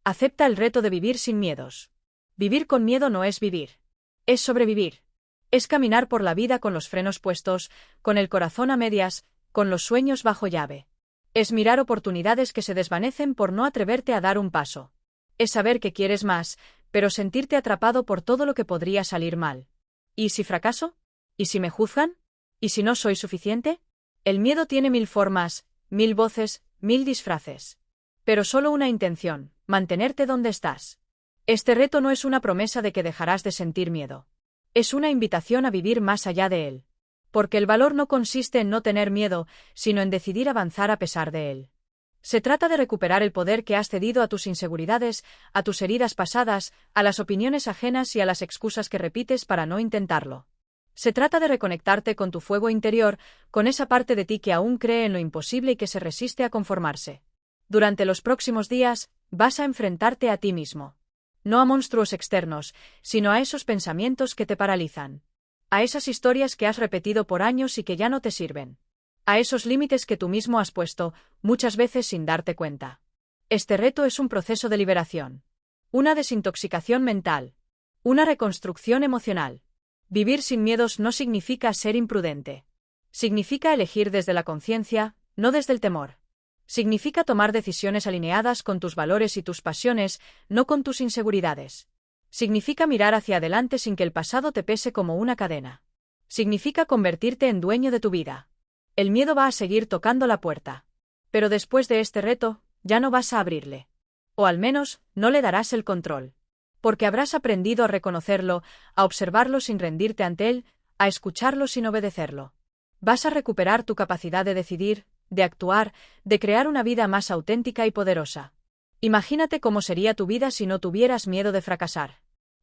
Acepta el reto de vivir sin miedos. Vivir con miedo no es vivir. Es sobrevivir. Es caminar por la vida con los frenos puestos, con el corazón a medias, con los sueños bajo llave. Es mirar oportunidades que se desvanecen por no atreverte a dar un paso. Es saber que quieres más, pero sentirte atrapado por todo lo que podría salir mal. ¿Y si fracaso? ¿Y si me juzgan? ¿Y si no soy suficiente? El miedo tiene 1000 formas, 1000 voces, 1000 disfraces. Pero solo una intención: mantenerte donde estás. Este reto no es una promesa de que dejarás de sentir miedo. Es una invitación a vivir más allá de él. Porque el valor no consiste en no tener miedo, sino en decidir avanzar a pesar de él. Se trata de recuperar el poder que has cedido a tus inseguridades, a tus heridas pasadas, a las opiniones ajenas y a las excusas que repites para no intentarlo. Se trata de reconectarte con tu fuego interior, con esa parte de ti que aún cree en lo imposible y que se resiste a conformarse. Durante los próximos días, vas a enfrentarte a ti mismo. No a monstruos externos, sino a esos pensamientos que te paralizan. A esas historias que has repetido por años y que ya no te sirven. A esos límites que tú mismo has puesto, muchas veces sin darte cuenta. Este reto es un proceso de liberación. Una desintoxicación mental. Una reconstrucción emocional. Vivir sin miedos no significa ser imprudente. Significa elegir desde la conciencia, no desde el temor. Significa tomar decisiones alineadas con tus valores y tus pasiones, no con tus inseguridades. Significa mirar hacia adelante sin que el pasado te pese como una cadena. Significa convertirte en dueño de tu vida. El miedo va a seguir tocando la puerta. Pero después de este reto, ya no vas a abrirle. O al menos, no le darás el control. Porque habrás aprendido a reconocerlo, a observarlo sin rendirte ante él, a escucharlo sin obedecerlo. Vas a recuperar tu capacidad de decidir, de actuar, de crear una vida más auténtica y poderosa. Imagínate cómo sería tu vida si no tuvieras miedo de fracasar.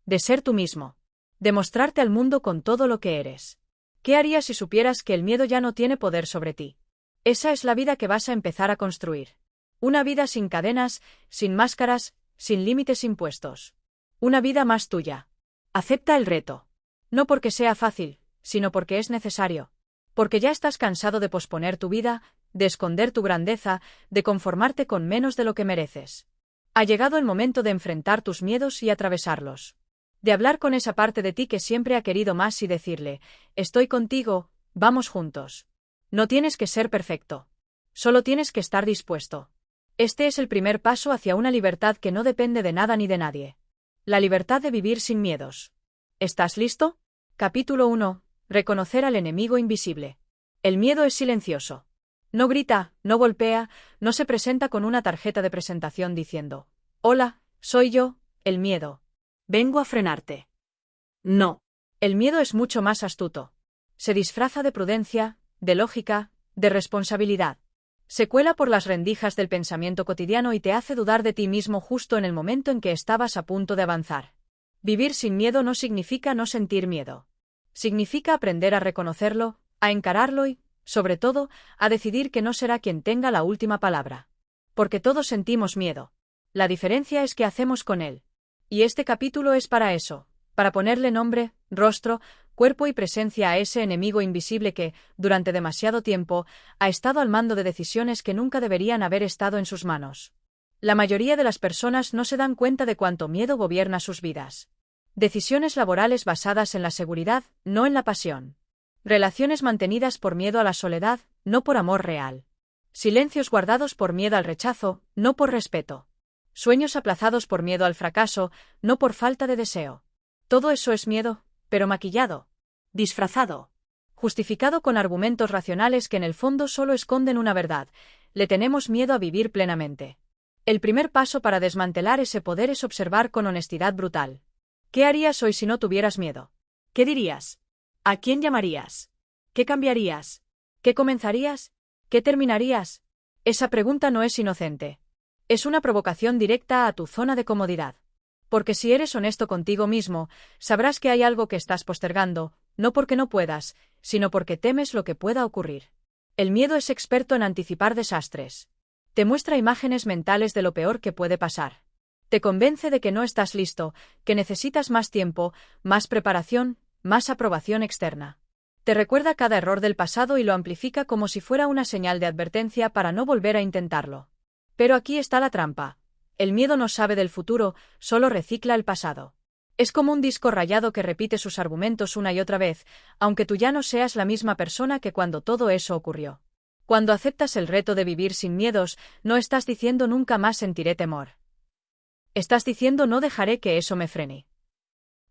De ser tú mismo. De mostrarte al mundo con todo lo que eres. ¿Qué harías si supieras que el miedo ya no tiene poder sobre ti? Esa es la vida que vas a empezar a construir. Una vida sin cadenas, sin máscaras, sin límites impuestos. Una vida más tuya. Acepta el reto. No porque sea fácil, sino porque es necesario. Porque ya estás cansado de posponer tu vida, de esconder tu grandeza, de conformarte con menos de lo que mereces. Ha llegado el momento de enfrentar tus miedos y atravesarlos. De hablar con esa parte de ti que siempre ha querido más y decirle: estoy contigo, vamos juntos. No tienes que ser perfecto. Solo tienes que estar dispuesto. Este es el primer paso hacia una libertad que no depende de nada ni de nadie. La libertad de vivir sin miedos. ¿Estás listo? Capítulo 1. Reconocer al enemigo invisible. El miedo es silencioso. No grita, no golpea, no se presenta con una tarjeta de presentación diciendo: hola, soy yo, el miedo. Vengo a frenarte. No. El miedo es mucho más astuto. Se disfraza de prudencia, de lógica, de responsabilidad. Se cuela por las rendijas del pensamiento cotidiano y te hace dudar de ti mismo justo en el momento en que estabas a punto de avanzar. Vivir sin miedo no significa no sentir miedo. Significa aprender a reconocerlo, a encararlo y, sobre todo, a decidir que no será quien tenga la última palabra. Porque todos sentimos miedo. La diferencia es qué hacemos con él. Y este capítulo es para eso, para ponerle nombre, rostro, cuerpo y presencia a ese enemigo invisible que, durante demasiado tiempo, ha estado al mando de decisiones que nunca deberían haber estado en sus manos. La mayoría de las personas no se dan cuenta de cuánto miedo gobierna sus vidas. Decisiones laborales basadas en la seguridad, no en la pasión. Relaciones mantenidas por miedo a la soledad, no por amor real. Silencios guardados por miedo al rechazo, no por respeto. Sueños aplazados por miedo al fracaso, no por falta de deseo. Todo eso es miedo, pero maquillado. Disfrazado. Justificado con argumentos racionales que en el fondo solo esconden una verdad: le tenemos miedo a vivir plenamente. El primer paso para desmantelar ese poder es observar con honestidad brutal. ¿Qué harías hoy si no tuvieras miedo? ¿Qué dirías? ¿A quién llamarías? ¿Qué cambiarías? ¿Qué comenzarías? ¿Qué terminarías? Esa pregunta no es inocente. Es una provocación directa a tu zona de comodidad. Porque si eres honesto contigo mismo, sabrás que hay algo que estás postergando, no porque no puedas, sino porque temes lo que pueda ocurrir. El miedo es experto en anticipar desastres. Te muestra imágenes mentales de lo peor que puede pasar. Te convence de que no estás listo, que necesitas más tiempo, más preparación, más aprobación externa. Te recuerda cada error del pasado y lo amplifica como si fuera una señal de advertencia para no volver a intentarlo. Pero aquí está la trampa. El miedo no sabe del futuro, solo recicla el pasado. Es como un disco rayado que repite sus argumentos una y otra vez, aunque tú ya no seas la misma persona que cuando todo eso ocurrió. Cuando aceptas el reto de vivir sin miedos, no estás diciendo nunca más sentiré temor. Estás diciendo no dejaré que eso me frene.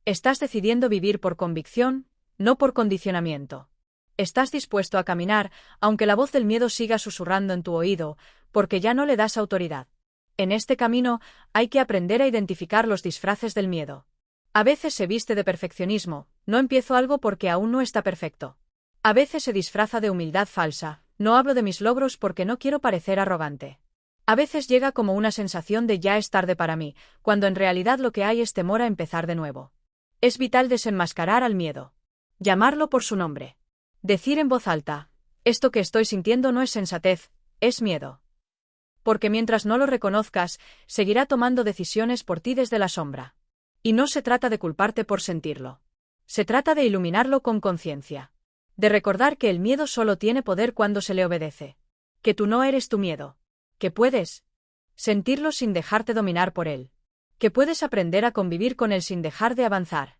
Estás decidiendo vivir por convicción, no por condicionamiento. Estás dispuesto a caminar, aunque la voz del miedo siga susurrando en tu oído, porque ya no le das autoridad. En este camino, hay que aprender a identificar los disfraces del miedo. A veces se viste de perfeccionismo, no empiezo algo porque aún no está perfecto. A veces se disfraza de humildad falsa, no hablo de mis logros porque no quiero parecer arrogante. A veces llega como una sensación de ya es tarde para mí, cuando en realidad lo que hay es temor a empezar de nuevo. Es vital desenmascarar al miedo. Llamarlo por su nombre. Decir en voz alta, esto que estoy sintiendo no es sensatez, es miedo. Porque mientras no lo reconozcas, seguirá tomando decisiones por ti desde la sombra. Y no se trata de culparte por sentirlo. Se trata de iluminarlo con conciencia. De recordar que el miedo solo tiene poder cuando se le obedece. Que tú no eres tu miedo. Que puedes sentirlo sin dejarte dominar por él. Que puedes aprender a convivir con él sin dejar de avanzar.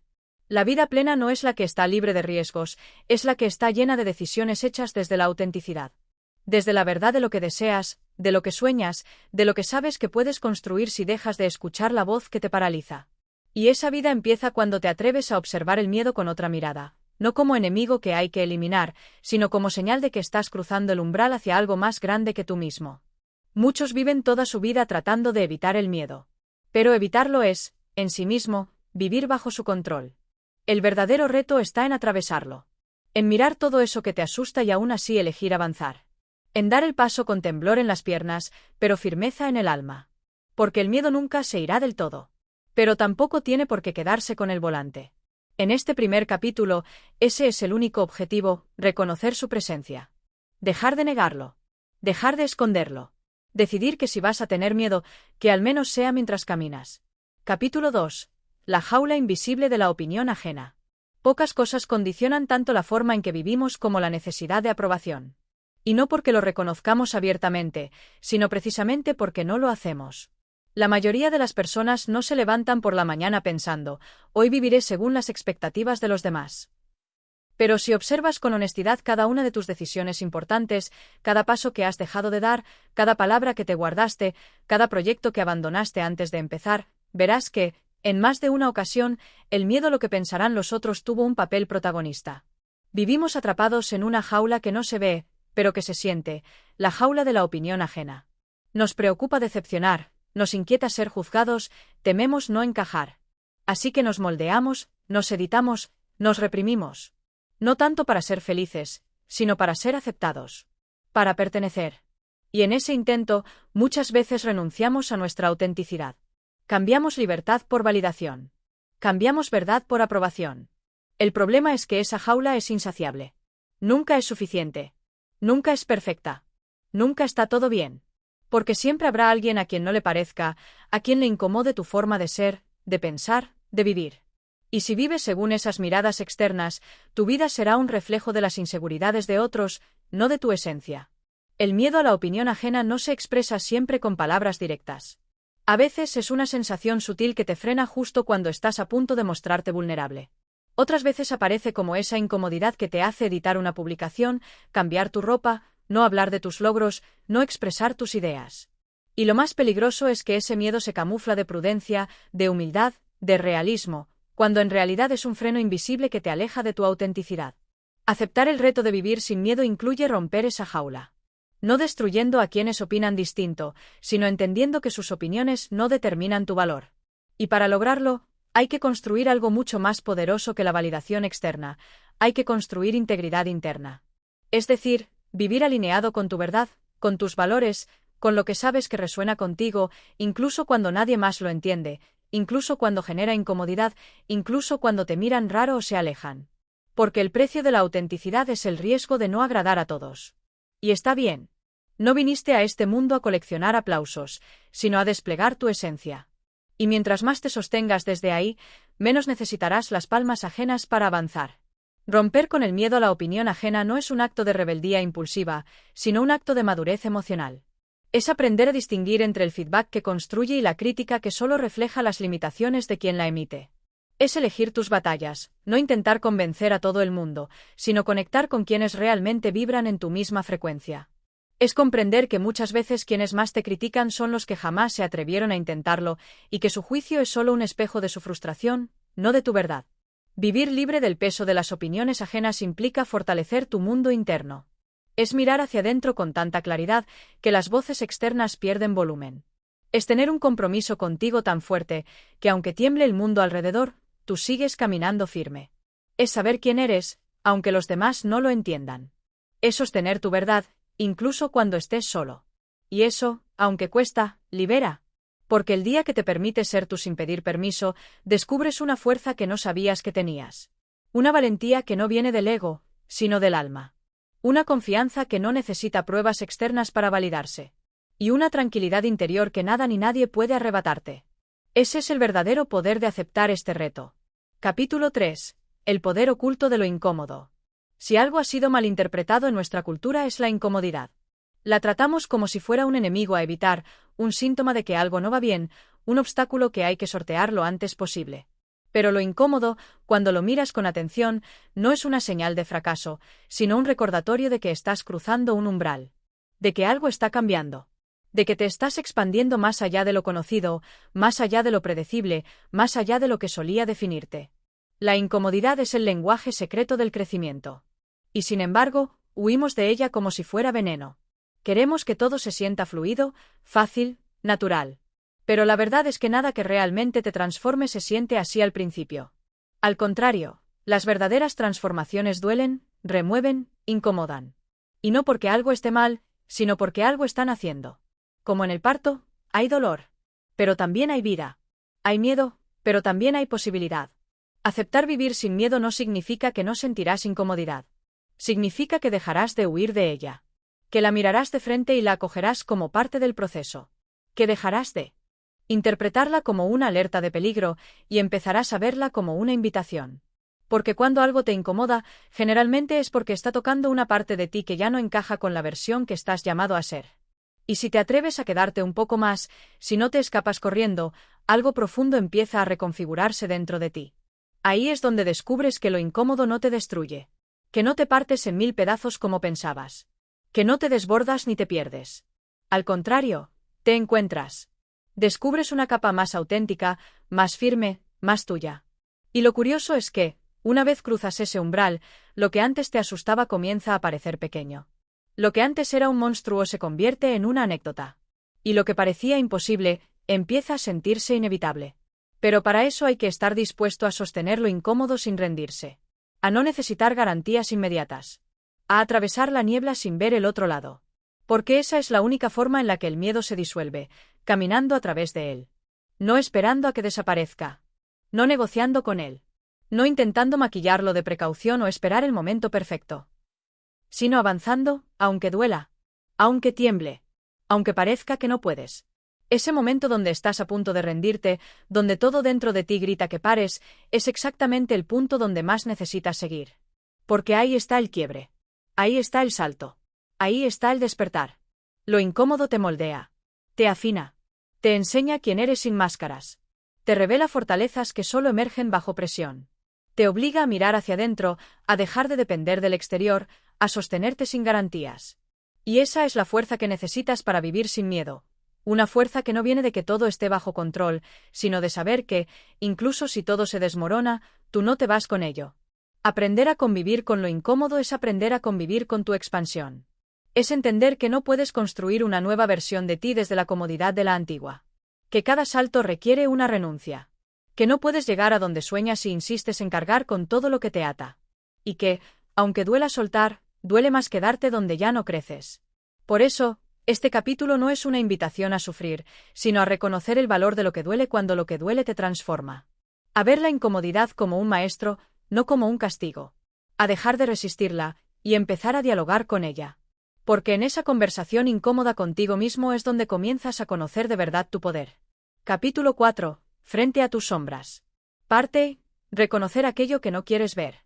La vida plena no es la que está libre de riesgos, es la que está llena de decisiones hechas desde la autenticidad. Desde la verdad de lo que deseas, de lo que sueñas, de lo que sabes que puedes construir si dejas de escuchar la voz que te paraliza. Y esa vida empieza cuando te atreves a observar el miedo con otra mirada, no como enemigo que hay que eliminar, sino como señal de que estás cruzando el umbral hacia algo más grande que tú mismo. Muchos viven toda su vida tratando de evitar el miedo. Pero evitarlo es, en sí mismo, vivir bajo su control. El verdadero reto está en atravesarlo. En mirar todo eso que te asusta y aún así elegir avanzar. En dar el paso con temblor en las piernas, pero firmeza en el alma. Porque el miedo nunca se irá del todo. Pero tampoco tiene por qué quedarse con el volante. En este primer capítulo, ese es el único objetivo, reconocer su presencia. Dejar de negarlo. Dejar de esconderlo. Decidir que si vas a tener miedo, que al menos sea mientras caminas. Capítulo 2. La jaula invisible de la opinión ajena. Pocas cosas condicionan tanto la forma en que vivimos como la necesidad de aprobación. Y no porque lo reconozcamos abiertamente, sino precisamente porque no lo hacemos. La mayoría de las personas no se levantan por la mañana pensando, hoy viviré según las expectativas de los demás. Pero si observas con honestidad cada una de tus decisiones importantes, cada paso que has dejado de dar, cada palabra que te guardaste, cada proyecto que abandonaste antes de empezar, verás que, en más de una ocasión, el miedo a lo que pensarán los otros tuvo un papel protagonista. Vivimos atrapados en una jaula que no se ve, pero que se siente, la jaula de la opinión ajena. Nos preocupa decepcionar, nos inquieta ser juzgados, tememos no encajar. Así que nos moldeamos, nos editamos, nos reprimimos. No tanto para ser felices, sino para ser aceptados. Para pertenecer. Y en ese intento, muchas veces renunciamos a nuestra autenticidad. Cambiamos libertad por validación. Cambiamos verdad por aprobación. El problema es que esa jaula es insaciable. Nunca es suficiente. Nunca es perfecta. Nunca está todo bien. Porque siempre habrá alguien a quien no le parezca, a quien le incomode tu forma de ser, de pensar, de vivir. Y si vives según esas miradas externas, tu vida será un reflejo de las inseguridades de otros, no de tu esencia. El miedo a la opinión ajena no se expresa siempre con palabras directas. A veces es una sensación sutil que te frena justo cuando estás a punto de mostrarte vulnerable. Otras veces aparece como esa incomodidad que te hace editar una publicación, cambiar tu ropa, no hablar de tus logros, no expresar tus ideas. Y lo más peligroso es que ese miedo se camufla de prudencia, de humildad, de realismo, cuando en realidad es un freno invisible que te aleja de tu autenticidad. Aceptar el reto de vivir sin miedo incluye romper esa jaula. No destruyendo a quienes opinan distinto, sino entendiendo que sus opiniones no determinan tu valor. Y para lograrlo, hay que construir algo mucho más poderoso que la validación externa, hay que construir integridad interna. Es decir, vivir alineado con tu verdad, con tus valores, con lo que sabes que resuena contigo, incluso cuando nadie más lo entiende, incluso cuando genera incomodidad, incluso cuando te miran raro o se alejan. Porque el precio de la autenticidad es el riesgo de no agradar a todos. Y está bien. No viniste a este mundo a coleccionar aplausos, sino a desplegar tu esencia. Y mientras más te sostengas desde ahí, menos necesitarás las palmas ajenas para avanzar. Romper con el miedo a la opinión ajena no es un acto de rebeldía impulsiva, sino un acto de madurez emocional. Es aprender a distinguir entre el feedback que construye y la crítica que solo refleja las limitaciones de quien la emite. Es elegir tus batallas, no intentar convencer a todo el mundo, sino conectar con quienes realmente vibran en tu misma frecuencia. Es comprender que muchas veces quienes más te critican son los que jamás se atrevieron a intentarlo, y que su juicio es solo un espejo de su frustración, no de tu verdad. Vivir libre del peso de las opiniones ajenas implica fortalecer tu mundo interno. Es mirar hacia adentro con tanta claridad que las voces externas pierden volumen. Es tener un compromiso contigo tan fuerte que aunque tiemble el mundo alrededor, tú sigues caminando firme. Es saber quién eres, aunque los demás no lo entiendan. Es sostener tu verdad, incluso cuando estés solo. Y eso, aunque cuesta, libera. Porque el día que te permites ser tú sin pedir permiso, descubres una fuerza que no sabías que tenías. Una valentía que no viene del ego, sino del alma. Una confianza que no necesita pruebas externas para validarse. Y una tranquilidad interior que nada ni nadie puede arrebatarte. Ese es el verdadero poder de aceptar este reto. Capítulo 3. El poder oculto de lo incómodo. Si algo ha sido malinterpretado en nuestra cultura es la incomodidad. La tratamos como si fuera un enemigo a evitar, un síntoma de que algo no va bien, un obstáculo que hay que sortear lo antes posible. Pero lo incómodo, cuando lo miras con atención, no es una señal de fracaso, sino un recordatorio de que estás cruzando un umbral. De que algo está cambiando. De que te estás expandiendo más allá de lo conocido, más allá de lo predecible, más allá de lo que solía definirte. La incomodidad es el lenguaje secreto del crecimiento. Y sin embargo, huimos de ella como si fuera veneno. Queremos que todo se sienta fluido, fácil, natural. Pero la verdad es que nada que realmente te transforme se siente así al principio. Al contrario, las verdaderas transformaciones duelen, remueven, incomodan. Y no porque algo esté mal, sino porque algo están haciendo. Como en el parto, hay dolor. Pero también hay vida. Hay miedo, pero también hay posibilidad. Aceptar vivir sin miedo no significa que no sentirás incomodidad. Significa que dejarás de huir de ella. Que la mirarás de frente y la acogerás como parte del proceso. Que dejarás de interpretarla como una alerta de peligro y empezarás a verla como una invitación. Porque cuando algo te incomoda, generalmente es porque está tocando una parte de ti que ya no encaja con la versión que estás llamado a ser. Y si te atreves a quedarte un poco más, si no te escapas corriendo, algo profundo empieza a reconfigurarse dentro de ti. Ahí es donde descubres que lo incómodo no te destruye. Que no te partes en 1000 pedazos como pensabas. Que no te desbordas ni te pierdes. Al contrario, te encuentras. Descubres una capa más auténtica, más firme, más tuya. Y lo curioso es que, una vez cruzas ese umbral, lo que antes te asustaba comienza a parecer pequeño. Lo que antes era un monstruo se convierte en una anécdota. Y lo que parecía imposible, empieza a sentirse inevitable. Pero para eso hay que estar dispuesto a sostener lo incómodo sin rendirse. A no necesitar garantías inmediatas. A atravesar la niebla sin ver el otro lado. Porque esa es la única forma en la que el miedo se disuelve, caminando a través de él. No esperando a que desaparezca. No negociando con él. No intentando maquillarlo de precaución o esperar el momento perfecto. Sino avanzando, aunque duela. Aunque tiemble. Aunque parezca que no puedes. Ese momento donde estás a punto de rendirte, donde todo dentro de ti grita que pares, es exactamente el punto donde más necesitas seguir. Porque ahí está el quiebre. Ahí está el salto. Ahí está el despertar. Lo incómodo te moldea. Te afina. Te enseña quién eres sin máscaras. Te revela fortalezas que solo emergen bajo presión. Te obliga a mirar hacia adentro, a dejar de depender del exterior, a sostenerte sin garantías. Y esa es la fuerza que necesitas para vivir sin miedo. Una fuerza que no viene de que todo esté bajo control, sino de saber que, incluso si todo se desmorona, tú no te vas con ello. Aprender a convivir con lo incómodo es aprender a convivir con tu expansión. Es entender que no puedes construir una nueva versión de ti desde la comodidad de la antigua. Que cada salto requiere una renuncia. Que no puedes llegar a donde sueñas si insistes en cargar con todo lo que te ata. Y que, aunque duela soltar, duele más quedarte donde ya no creces. Por eso, este capítulo no es una invitación a sufrir, sino a reconocer el valor de lo que duele cuando lo que duele te transforma. A ver la incomodidad como un maestro, no como un castigo. A dejar de resistirla, y empezar a dialogar con ella. Porque en esa conversación incómoda contigo mismo es donde comienzas a conocer de verdad tu poder. Capítulo 4. Frente a tus sombras. Parte. Reconocer aquello que no quieres ver.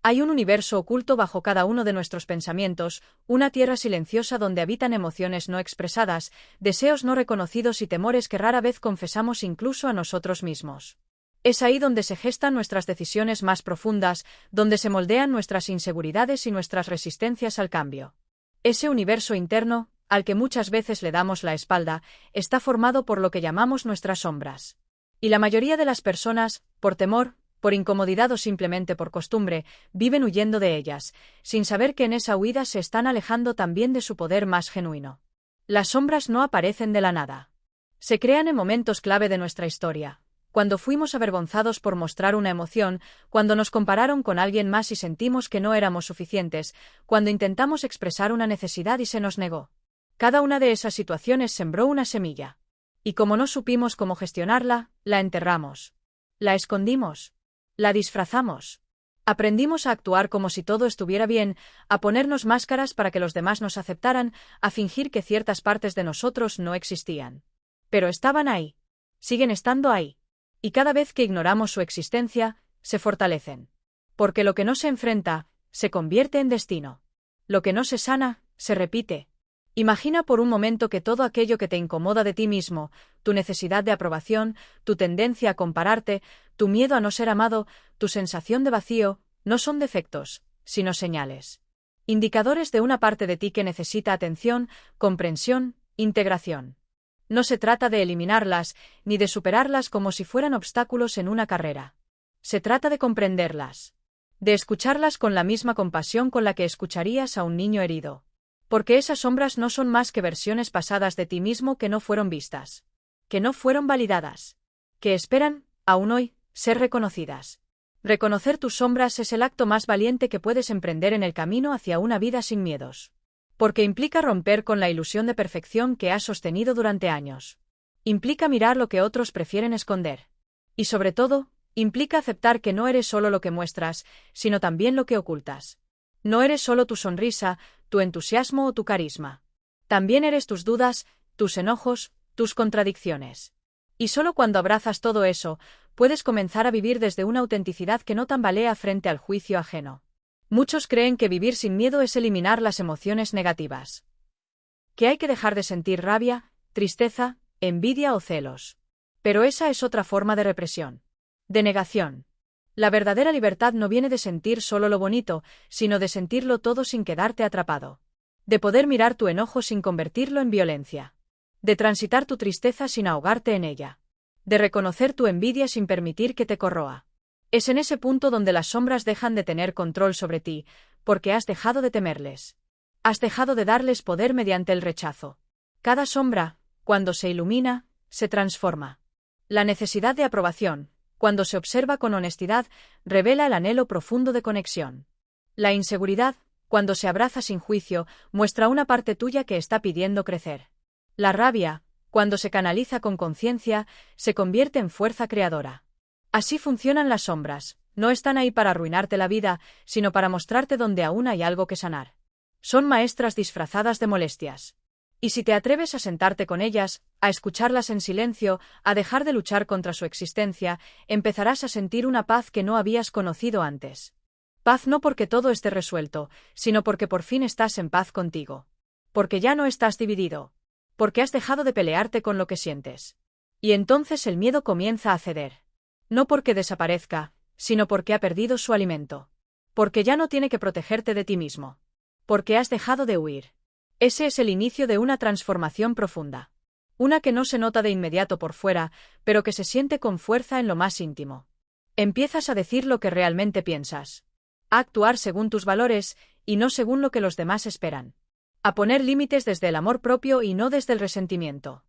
Hay un universo oculto bajo cada uno de nuestros pensamientos, una tierra silenciosa donde habitan emociones no expresadas, deseos no reconocidos y temores que rara vez confesamos incluso a nosotros mismos. Es ahí donde se gestan nuestras decisiones más profundas, donde se moldean nuestras inseguridades y nuestras resistencias al cambio. Ese universo interno, al que muchas veces le damos la espalda, está formado por lo que llamamos nuestras sombras. Y la mayoría de las personas, por temor, por incomodidad o simplemente por costumbre, viven huyendo de ellas, sin saber que en esa huida se están alejando también de su poder más genuino. Las sombras no aparecen de la nada. Se crean en momentos clave de nuestra historia. Cuando fuimos avergonzados por mostrar una emoción, cuando nos compararon con alguien más y sentimos que no éramos suficientes, cuando intentamos expresar una necesidad y se nos negó. Cada una de esas situaciones sembró una semilla. Y como no supimos cómo gestionarla, la enterramos. La escondimos. La disfrazamos. Aprendimos a actuar como si todo estuviera bien, a ponernos máscaras para que los demás nos aceptaran, a fingir que ciertas partes de nosotros no existían. Pero estaban ahí. Siguen estando ahí. Y cada vez que ignoramos su existencia, se fortalecen. Porque lo que no se enfrenta, se convierte en destino. Lo que no se sana, se repite. Imagina por un momento que todo aquello que te incomoda de ti mismo, tu necesidad de aprobación, tu tendencia a compararte, tu miedo a no ser amado, tu sensación de vacío, no son defectos, sino señales. Indicadores de una parte de ti que necesita atención, comprensión, integración. No se trata de eliminarlas, ni de superarlas como si fueran obstáculos en una carrera. Se trata de comprenderlas. De escucharlas con la misma compasión con la que escucharías a un niño herido. Porque esas sombras no son más que versiones pasadas de ti mismo que no fueron vistas. Que no fueron validadas. Que esperan, aún hoy, ser reconocidas. Reconocer tus sombras es el acto más valiente que puedes emprender en el camino hacia una vida sin miedos. Porque implica romper con la ilusión de perfección que has sostenido durante años. Implica mirar lo que otros prefieren esconder. Y sobre todo, implica aceptar que no eres solo lo que muestras, sino también lo que ocultas. No eres solo tu sonrisa, tu entusiasmo o tu carisma. También eres tus dudas, tus enojos, tus contradicciones. Y solo cuando abrazas todo eso, puedes comenzar a vivir desde una autenticidad que no tambalea frente al juicio ajeno. Muchos creen que vivir sin miedo es eliminar las emociones negativas. Que hay que dejar de sentir rabia, tristeza, envidia o celos. Pero esa es otra forma de represión. De negación. La verdadera libertad no viene de sentir solo lo bonito, sino de sentirlo todo sin quedarte atrapado. De poder mirar tu enojo sin convertirlo en violencia. De transitar tu tristeza sin ahogarte en ella. De reconocer tu envidia sin permitir que te corroa. Es en ese punto donde las sombras dejan de tener control sobre ti, porque has dejado de temerles. Has dejado de darles poder mediante el rechazo. Cada sombra, cuando se ilumina, se transforma. La necesidad de aprobación, cuando se observa con honestidad, revela el anhelo profundo de conexión. La inseguridad, cuando se abraza sin juicio, muestra una parte tuya que está pidiendo crecer. La rabia, cuando se canaliza con conciencia, se convierte en fuerza creadora. Así funcionan las sombras, no están ahí para arruinarte la vida, sino para mostrarte donde aún hay algo que sanar. Son maestras disfrazadas de molestias. Y si te atreves a sentarte con ellas, a escucharlas en silencio, a dejar de luchar contra su existencia, empezarás a sentir una paz que no habías conocido antes. Paz no porque todo esté resuelto, sino porque por fin estás en paz contigo. Porque ya no estás dividido. Porque has dejado de pelearte con lo que sientes. Y entonces el miedo comienza a ceder. No porque desaparezca, sino porque ha perdido su alimento. Porque ya no tiene que protegerte de ti mismo. Porque has dejado de huir. Ese es el inicio de una transformación profunda. Una que no se nota de inmediato por fuera, pero que se siente con fuerza en lo más íntimo. Empiezas a decir lo que realmente piensas. A actuar según tus valores, y no según lo que los demás esperan. A poner límites desde el amor propio y no desde el resentimiento.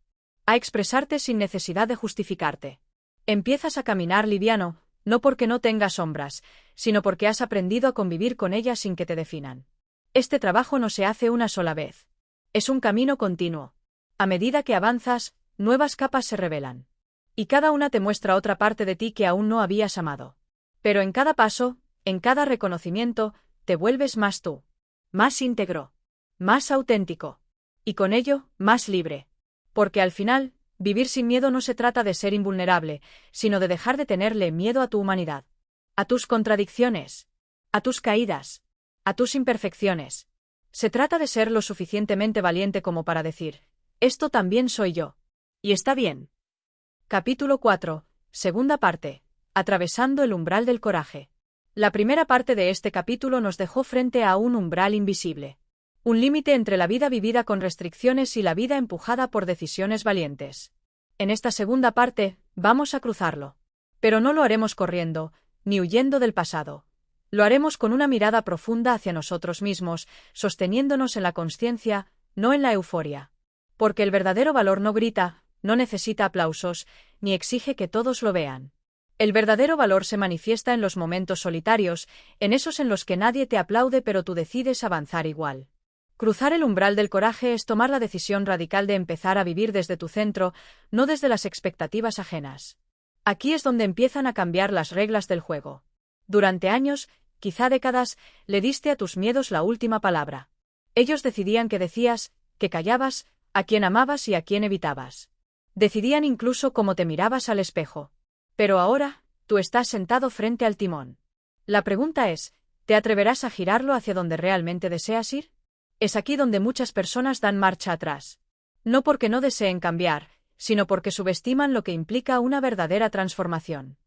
A expresarte sin necesidad de justificarte. Empiezas a caminar liviano, no porque no tengas sombras, sino porque has aprendido a convivir con ellas sin que te definan. Este trabajo no se hace una sola vez. Es un camino continuo. A medida que avanzas, nuevas capas se revelan. Y cada una te muestra otra parte de ti que aún no habías amado. Pero en cada paso, en cada reconocimiento, te vuelves más tú. Más íntegro. Más auténtico. Y con ello, más libre. Porque al final, vivir sin miedo no se trata de ser invulnerable, sino de dejar de tenerle miedo a tu humanidad. A tus contradicciones. a tus caídas, a tus imperfecciones. Se trata de ser lo suficientemente valiente como para decir, esto también soy yo. Y está bien. Capítulo 4, segunda parte. Atravesando el umbral del coraje. La primera parte de este capítulo nos dejó frente a un umbral invisible. Un límite entre la vida vivida con restricciones y la vida empujada por decisiones valientes. En esta segunda parte, vamos a cruzarlo. Pero no lo haremos corriendo, ni huyendo del pasado. Lo haremos con una mirada profunda hacia nosotros mismos, sosteniéndonos en la consciencia, no en la euforia. Porque el verdadero valor no grita, no necesita aplausos, ni exige que todos lo vean. El verdadero valor se manifiesta en los momentos solitarios, en esos en los que nadie te aplaude pero tú decides avanzar igual. Cruzar el umbral del coraje es tomar la decisión radical de empezar a vivir desde tu centro, no desde las expectativas ajenas. Aquí es donde empiezan a cambiar las reglas del juego. Durante años, quizá décadas, le diste a tus miedos la última palabra. Ellos decidían qué decías, qué callabas, a quién amabas y a quién evitabas. Decidían incluso cómo te mirabas al espejo. Pero ahora, tú estás sentado frente al timón. La pregunta es, ¿te atreverás a girarlo hacia donde realmente deseas ir? Es aquí donde muchas personas dan marcha atrás. No porque no deseen cambiar, sino porque subestiman lo que implica una verdadera transformación.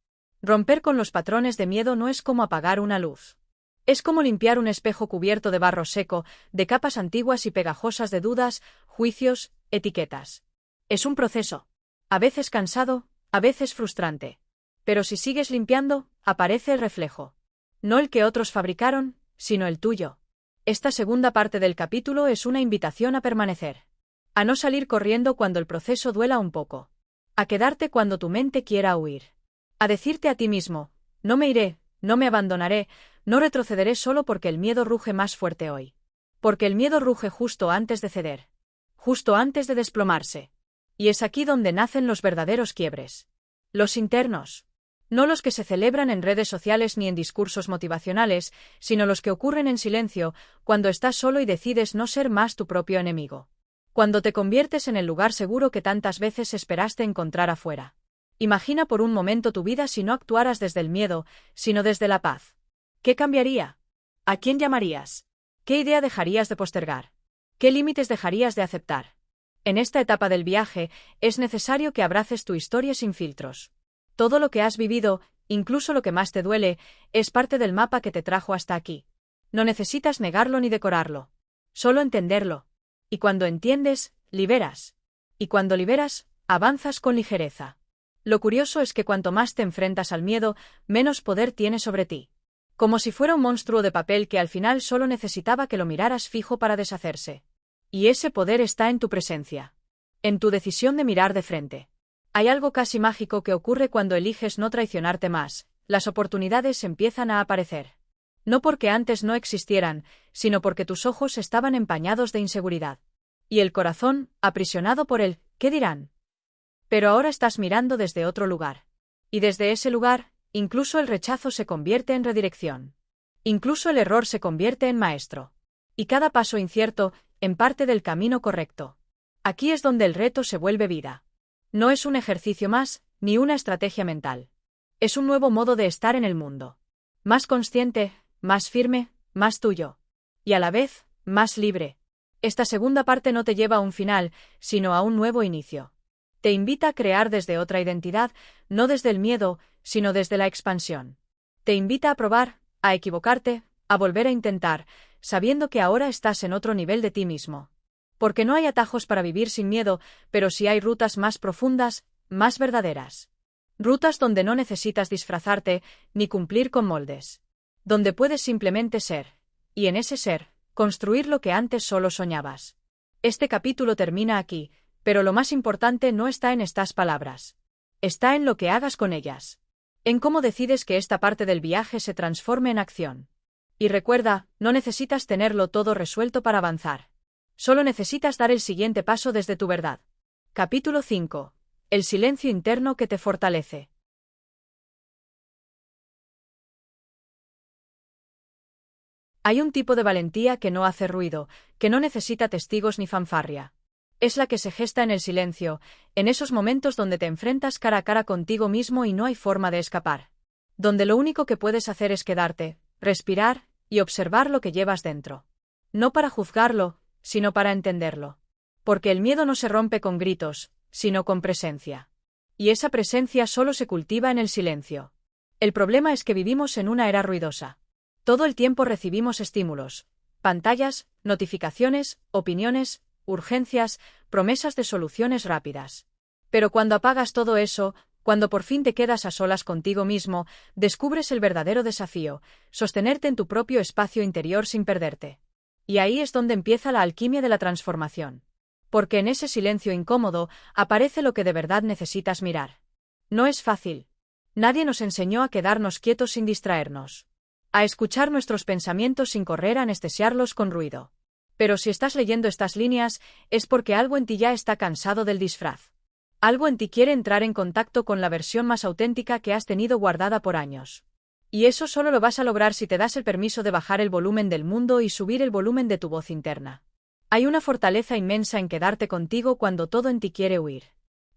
Romper con los patrones de miedo no es como apagar una luz. Es como limpiar un espejo cubierto de barro seco, de capas antiguas y pegajosas de dudas, juicios, etiquetas. Es un proceso. A veces cansado, a veces frustrante. Pero si sigues limpiando, aparece el reflejo. No el que otros fabricaron, sino el tuyo. Esta segunda parte del capítulo es una invitación a permanecer. A no salir corriendo cuando el proceso duela un poco. A quedarte cuando tu mente quiera huir. A decirte a ti mismo, no me iré, no me abandonaré, no retrocederé solo porque el miedo ruge más fuerte hoy. Porque el miedo ruge justo antes de ceder. Justo antes de desplomarse. Y es aquí donde nacen los verdaderos quiebres. Los internos. No los que se celebran en redes sociales ni en discursos motivacionales, sino los que ocurren en silencio, cuando estás solo y decides no ser más tu propio enemigo. Cuando te conviertes en el lugar seguro que tantas veces esperaste encontrar afuera. Imagina por un momento tu vida si no actuaras desde el miedo, sino desde la paz. ¿Qué cambiaría? ¿A quién llamarías? ¿Qué idea dejarías de postergar? ¿Qué límites dejarías de aceptar? En esta etapa del viaje, es necesario que abraces tu historia sin filtros. Todo lo que has vivido, incluso lo que más te duele, es parte del mapa que te trajo hasta aquí. No necesitas negarlo ni decorarlo. Solo entenderlo. Y cuando entiendes, liberas. Y cuando liberas, avanzas con ligereza. Lo curioso es que cuanto más te enfrentas al miedo, menos poder tiene sobre ti. Como si fuera un monstruo de papel que al final solo necesitaba que lo miraras fijo para deshacerse. Y ese poder está en tu presencia. En tu decisión de mirar de frente. Hay algo casi mágico que ocurre cuando eliges no traicionarte más, las oportunidades empiezan a aparecer. No porque antes no existieran, sino porque tus ojos estaban empañados de inseguridad. Y el corazón, aprisionado por el ¿qué dirán? Pero ahora estás mirando desde otro lugar. Y desde ese lugar, incluso el rechazo se convierte en redirección. Incluso el error se convierte en maestro. Y cada paso incierto, en parte del camino correcto. Aquí es donde el reto se vuelve vida. No es un ejercicio más, ni una estrategia mental. Es un nuevo modo de estar en el mundo. Más consciente, más firme, más tuyo. Y a la vez, más libre. Esta segunda parte no te lleva a un final, sino a un nuevo inicio. Te invita a crear desde otra identidad, no desde el miedo, sino desde la expansión. Te invita a probar, a equivocarte, a volver a intentar, sabiendo que ahora estás en otro nivel de ti mismo. Porque no hay atajos para vivir sin miedo, pero sí hay rutas más profundas, más verdaderas. Rutas donde no necesitas disfrazarte, ni cumplir con moldes. Donde puedes simplemente ser. Y en ese ser, construir lo que antes solo soñabas. Este capítulo termina aquí, pero lo más importante no está en estas palabras. Está en lo que hagas con ellas. En cómo decides que esta parte del viaje se transforme en acción. Y recuerda, no necesitas tenerlo todo resuelto para avanzar. Solo necesitas dar el siguiente paso desde tu verdad. Capítulo 5. El silencio interno que te fortalece. Hay un tipo de valentía que no hace ruido, que no necesita testigos ni fanfarria. Es la que se gesta en el silencio, en esos momentos donde te enfrentas cara a cara contigo mismo y no hay forma de escapar. Donde lo único que puedes hacer es quedarte, respirar y observar lo que llevas dentro. No para juzgarlo, sino para entenderlo. Porque el miedo no se rompe con gritos, sino con presencia. Y esa presencia solo se cultiva en el silencio. El problema es que vivimos en una era ruidosa. Todo el tiempo recibimos estímulos, pantallas, notificaciones, opiniones, urgencias, promesas de soluciones rápidas. Pero cuando apagas todo eso, cuando por fin te quedas a solas contigo mismo, descubres el verdadero desafío, sostenerte en tu propio espacio interior sin perderte. Y ahí es donde empieza la alquimia de la transformación. Porque en ese silencio incómodo aparece lo que de verdad necesitas mirar. No es fácil. Nadie nos enseñó a quedarnos quietos sin distraernos. A escuchar nuestros pensamientos sin correr a anestesiarlos con ruido. Pero si estás leyendo estas líneas, es porque algo en ti ya está cansado del disfraz. Algo en ti quiere entrar en contacto con la versión más auténtica que has tenido guardada por años. Y eso solo lo vas a lograr si te das el permiso de bajar el volumen del mundo y subir el volumen de tu voz interna. Hay una fortaleza inmensa en quedarte contigo cuando todo en ti quiere huir.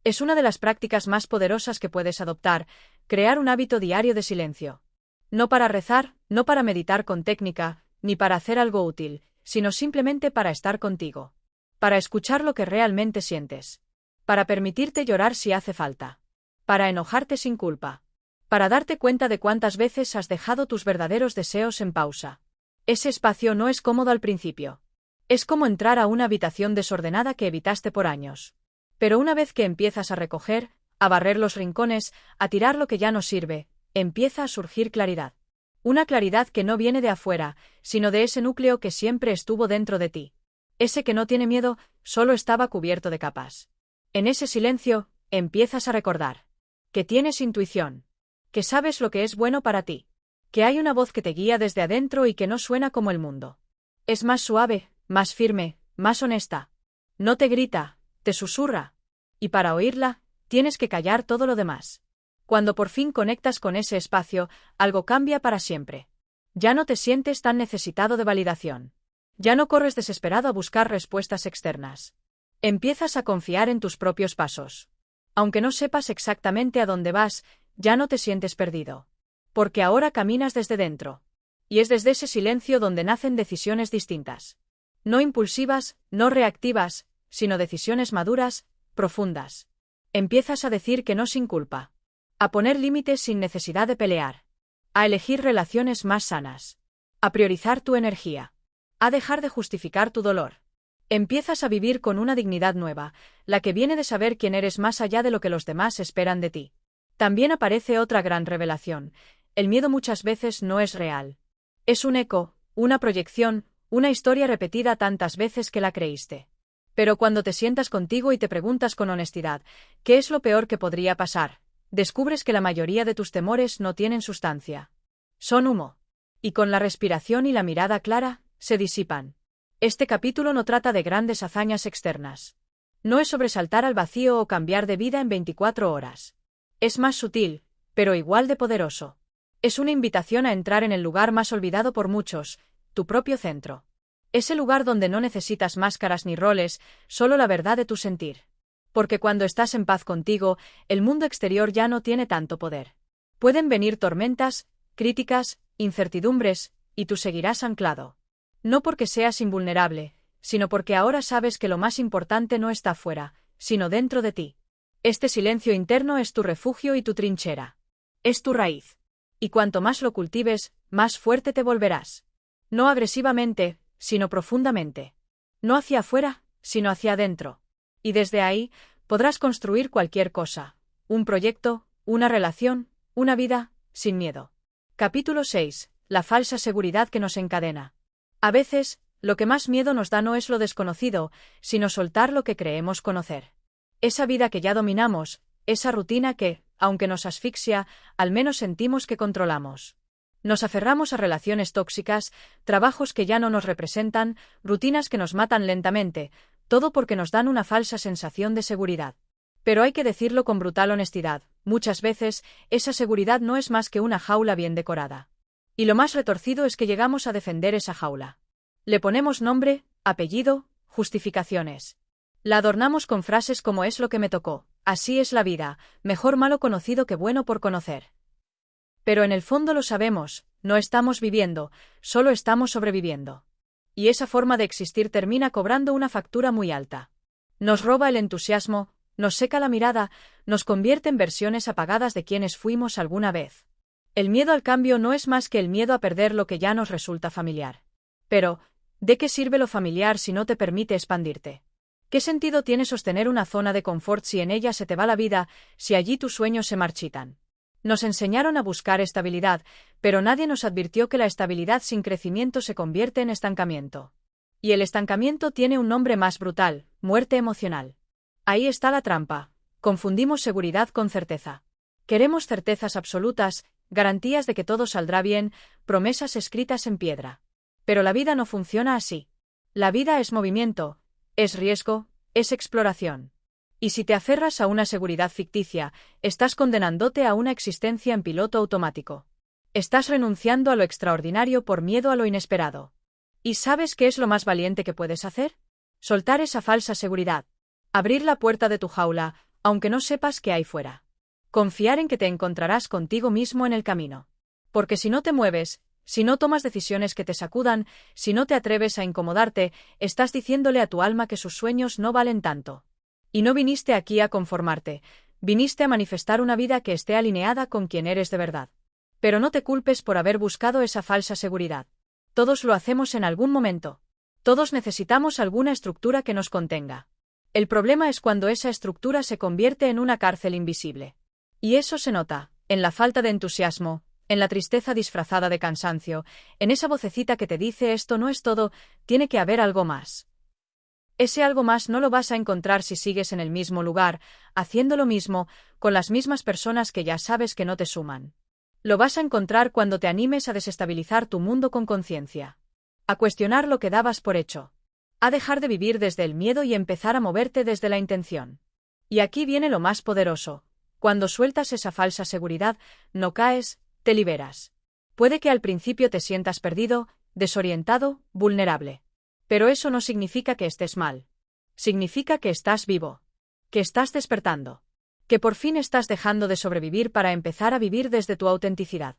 Es una de las prácticas más poderosas que puedes adoptar, crear un hábito diario de silencio. No para rezar, no para meditar con técnica, ni para hacer algo útil, sino simplemente para estar contigo. Para escuchar lo que realmente sientes. Para permitirte llorar si hace falta. Para enojarte sin culpa. Para darte cuenta de cuántas veces has dejado tus verdaderos deseos en pausa. Ese espacio no es cómodo al principio. Es como entrar a una habitación desordenada que evitaste por años. Pero una vez que empiezas a recoger, a barrer los rincones, a tirar lo que ya no sirve, empieza a surgir claridad. Una claridad que no viene de afuera, sino de ese núcleo que siempre estuvo dentro de ti. Ese que no tiene miedo, solo estaba cubierto de capas. En ese silencio, empiezas a recordar. Que tienes intuición. Que sabes lo que es bueno para ti. Que hay una voz que te guía desde adentro y que no suena como el mundo. Es más suave, más firme, más honesta. No te grita, te susurra. Y para oírla, tienes que callar todo lo demás. Cuando por fin conectas con ese espacio, algo cambia para siempre. Ya no te sientes tan necesitado de validación. Ya no corres desesperado a buscar respuestas externas. Empiezas a confiar en tus propios pasos. Aunque no sepas exactamente a dónde vas, ya no te sientes perdido. Porque ahora caminas desde dentro. Y es desde ese silencio donde nacen decisiones distintas. No impulsivas, no reactivas, sino decisiones maduras, profundas. Empiezas a decir que no sin culpa. A poner límites sin necesidad de pelear. A elegir relaciones más sanas. A priorizar tu energía. A dejar de justificar tu dolor. Empiezas a vivir con una dignidad nueva, la que viene de saber quién eres más allá de lo que los demás esperan de ti. También aparece otra gran revelación. El miedo muchas veces no es real. Es un eco, una proyección, una historia repetida tantas veces que la creíste. Pero cuando te sientas contigo y te preguntas con honestidad, ¿qué es lo peor que podría pasar? Descubres que la mayoría de tus temores no tienen sustancia. Son humo. Y con la respiración y la mirada clara, se disipan. Este capítulo no trata de grandes hazañas externas. No es sobresaltar al vacío o cambiar de vida en 24 horas. Es más sutil, pero igual de poderoso. Es una invitación a entrar en el lugar más olvidado por muchos, tu propio centro. Ese lugar donde no necesitas máscaras ni roles, solo la verdad de tu sentir. Porque cuando estás en paz contigo, el mundo exterior ya no tiene tanto poder. Pueden venir tormentas, críticas, incertidumbres, y tú seguirás anclado. No porque seas invulnerable, sino porque ahora sabes que lo más importante no está fuera, sino dentro de ti. Este silencio interno es tu refugio y tu trinchera. Es tu raíz. Y cuanto más lo cultives, más fuerte te volverás. No agresivamente, sino profundamente. No hacia afuera, sino hacia adentro. Y desde ahí, podrás construir cualquier cosa. Un proyecto, una relación, una vida, sin miedo. Capítulo 6. La falsa seguridad que nos encadena. A veces, lo que más miedo nos da no es lo desconocido, sino soltar lo que creemos conocer. Esa vida que ya dominamos, esa rutina que, aunque nos asfixia, al menos sentimos que controlamos. Nos aferramos a relaciones tóxicas, trabajos que ya no nos representan, rutinas que nos matan lentamente, todo porque nos dan una falsa sensación de seguridad. Pero hay que decirlo con brutal honestidad, muchas veces, esa seguridad no es más que una jaula bien decorada. Y lo más retorcido es que llegamos a defender esa jaula. Le ponemos nombre, apellido, justificaciones. La adornamos con frases como es lo que me tocó, así es la vida, mejor malo conocido que bueno por conocer. Pero en el fondo lo sabemos, No estamos viviendo, solo estamos sobreviviendo. Y esa forma de existir termina cobrando una factura muy alta. Nos roba el entusiasmo, nos seca la mirada, nos convierte en versiones apagadas de quienes fuimos alguna vez. El miedo al cambio no es más que el miedo a perder lo que ya nos resulta familiar. Pero, ¿de qué sirve lo familiar si no te permite expandirte? ¿Qué sentido tiene sostener una zona de confort si en ella se te va la vida, si allí tus sueños se marchitan? Nos enseñaron a buscar estabilidad, pero nadie nos advirtió que la estabilidad sin crecimiento se convierte en estancamiento. Y el estancamiento tiene un nombre más brutal: muerte emocional. Ahí está la trampa. Confundimos seguridad con certeza. Queremos certezas absolutas, garantías de que todo saldrá bien, promesas escritas en piedra. Pero la vida no funciona así. La vida es movimiento, es riesgo, es exploración. Y si te aferras a una seguridad ficticia, estás condenándote a una existencia en piloto automático. Estás renunciando a lo extraordinario por miedo a lo inesperado. ¿Y sabes qué es lo más valiente que puedes hacer? Soltar esa falsa seguridad. Abrir la puerta de tu jaula, aunque no sepas qué hay fuera. Confiar en que te encontrarás contigo mismo en el camino. Porque si no te mueves, si no tomas decisiones que te sacudan, si no te atreves a incomodarte, estás diciéndole a tu alma que sus sueños no valen tanto. Y no viniste aquí a conformarte, viniste a manifestar una vida que esté alineada con quien eres de verdad. Pero no te culpes por haber buscado esa falsa seguridad. Todos lo hacemos en algún momento. Todos necesitamos alguna estructura que nos contenga. El problema es cuando esa estructura se convierte en una cárcel invisible. Y eso se nota, en la falta de entusiasmo, en la tristeza disfrazada de cansancio, en esa vocecita que te dice esto no es todo, tiene que haber algo más. Ese algo más no lo vas a encontrar si sigues en el mismo lugar, haciendo lo mismo, con las mismas personas que ya sabes que no te suman. Lo vas a encontrar cuando te animes a desestabilizar tu mundo con conciencia. A cuestionar lo que dabas por hecho. A dejar de vivir desde el miedo y empezar a moverte desde la intención. Y aquí viene lo más poderoso. Cuando sueltas esa falsa seguridad, no caes, te liberas. Puede que al principio te sientas perdido, desorientado, vulnerable. Pero eso no significa que estés mal. Significa que estás vivo. Que estás despertando. Que por fin estás dejando de sobrevivir para empezar a vivir desde tu autenticidad.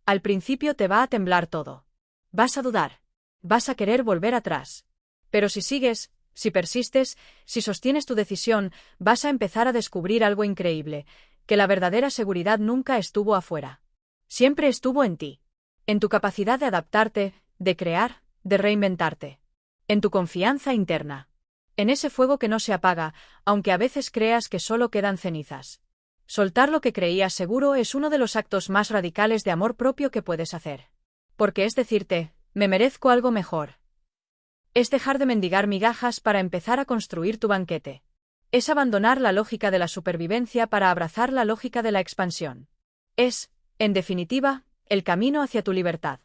Al principio te va a temblar todo. Vas a dudar. Vas a querer volver atrás. Pero si sigues, si persistes, si sostienes tu decisión, vas a empezar a descubrir algo increíble, que la verdadera seguridad nunca estuvo afuera. Siempre estuvo en ti. En tu capacidad de adaptarte, de crear, de reinventarte. En tu confianza interna. En ese fuego que no se apaga, aunque a veces creas que solo quedan cenizas. Soltar lo que creías seguro es uno de los actos más radicales de amor propio que puedes hacer. Porque es decirte, me merezco algo mejor. Es dejar de mendigar migajas para empezar a construir tu banquete. Es abandonar la lógica de la supervivencia para abrazar la lógica de la expansión. Es, en definitiva, el camino hacia tu libertad.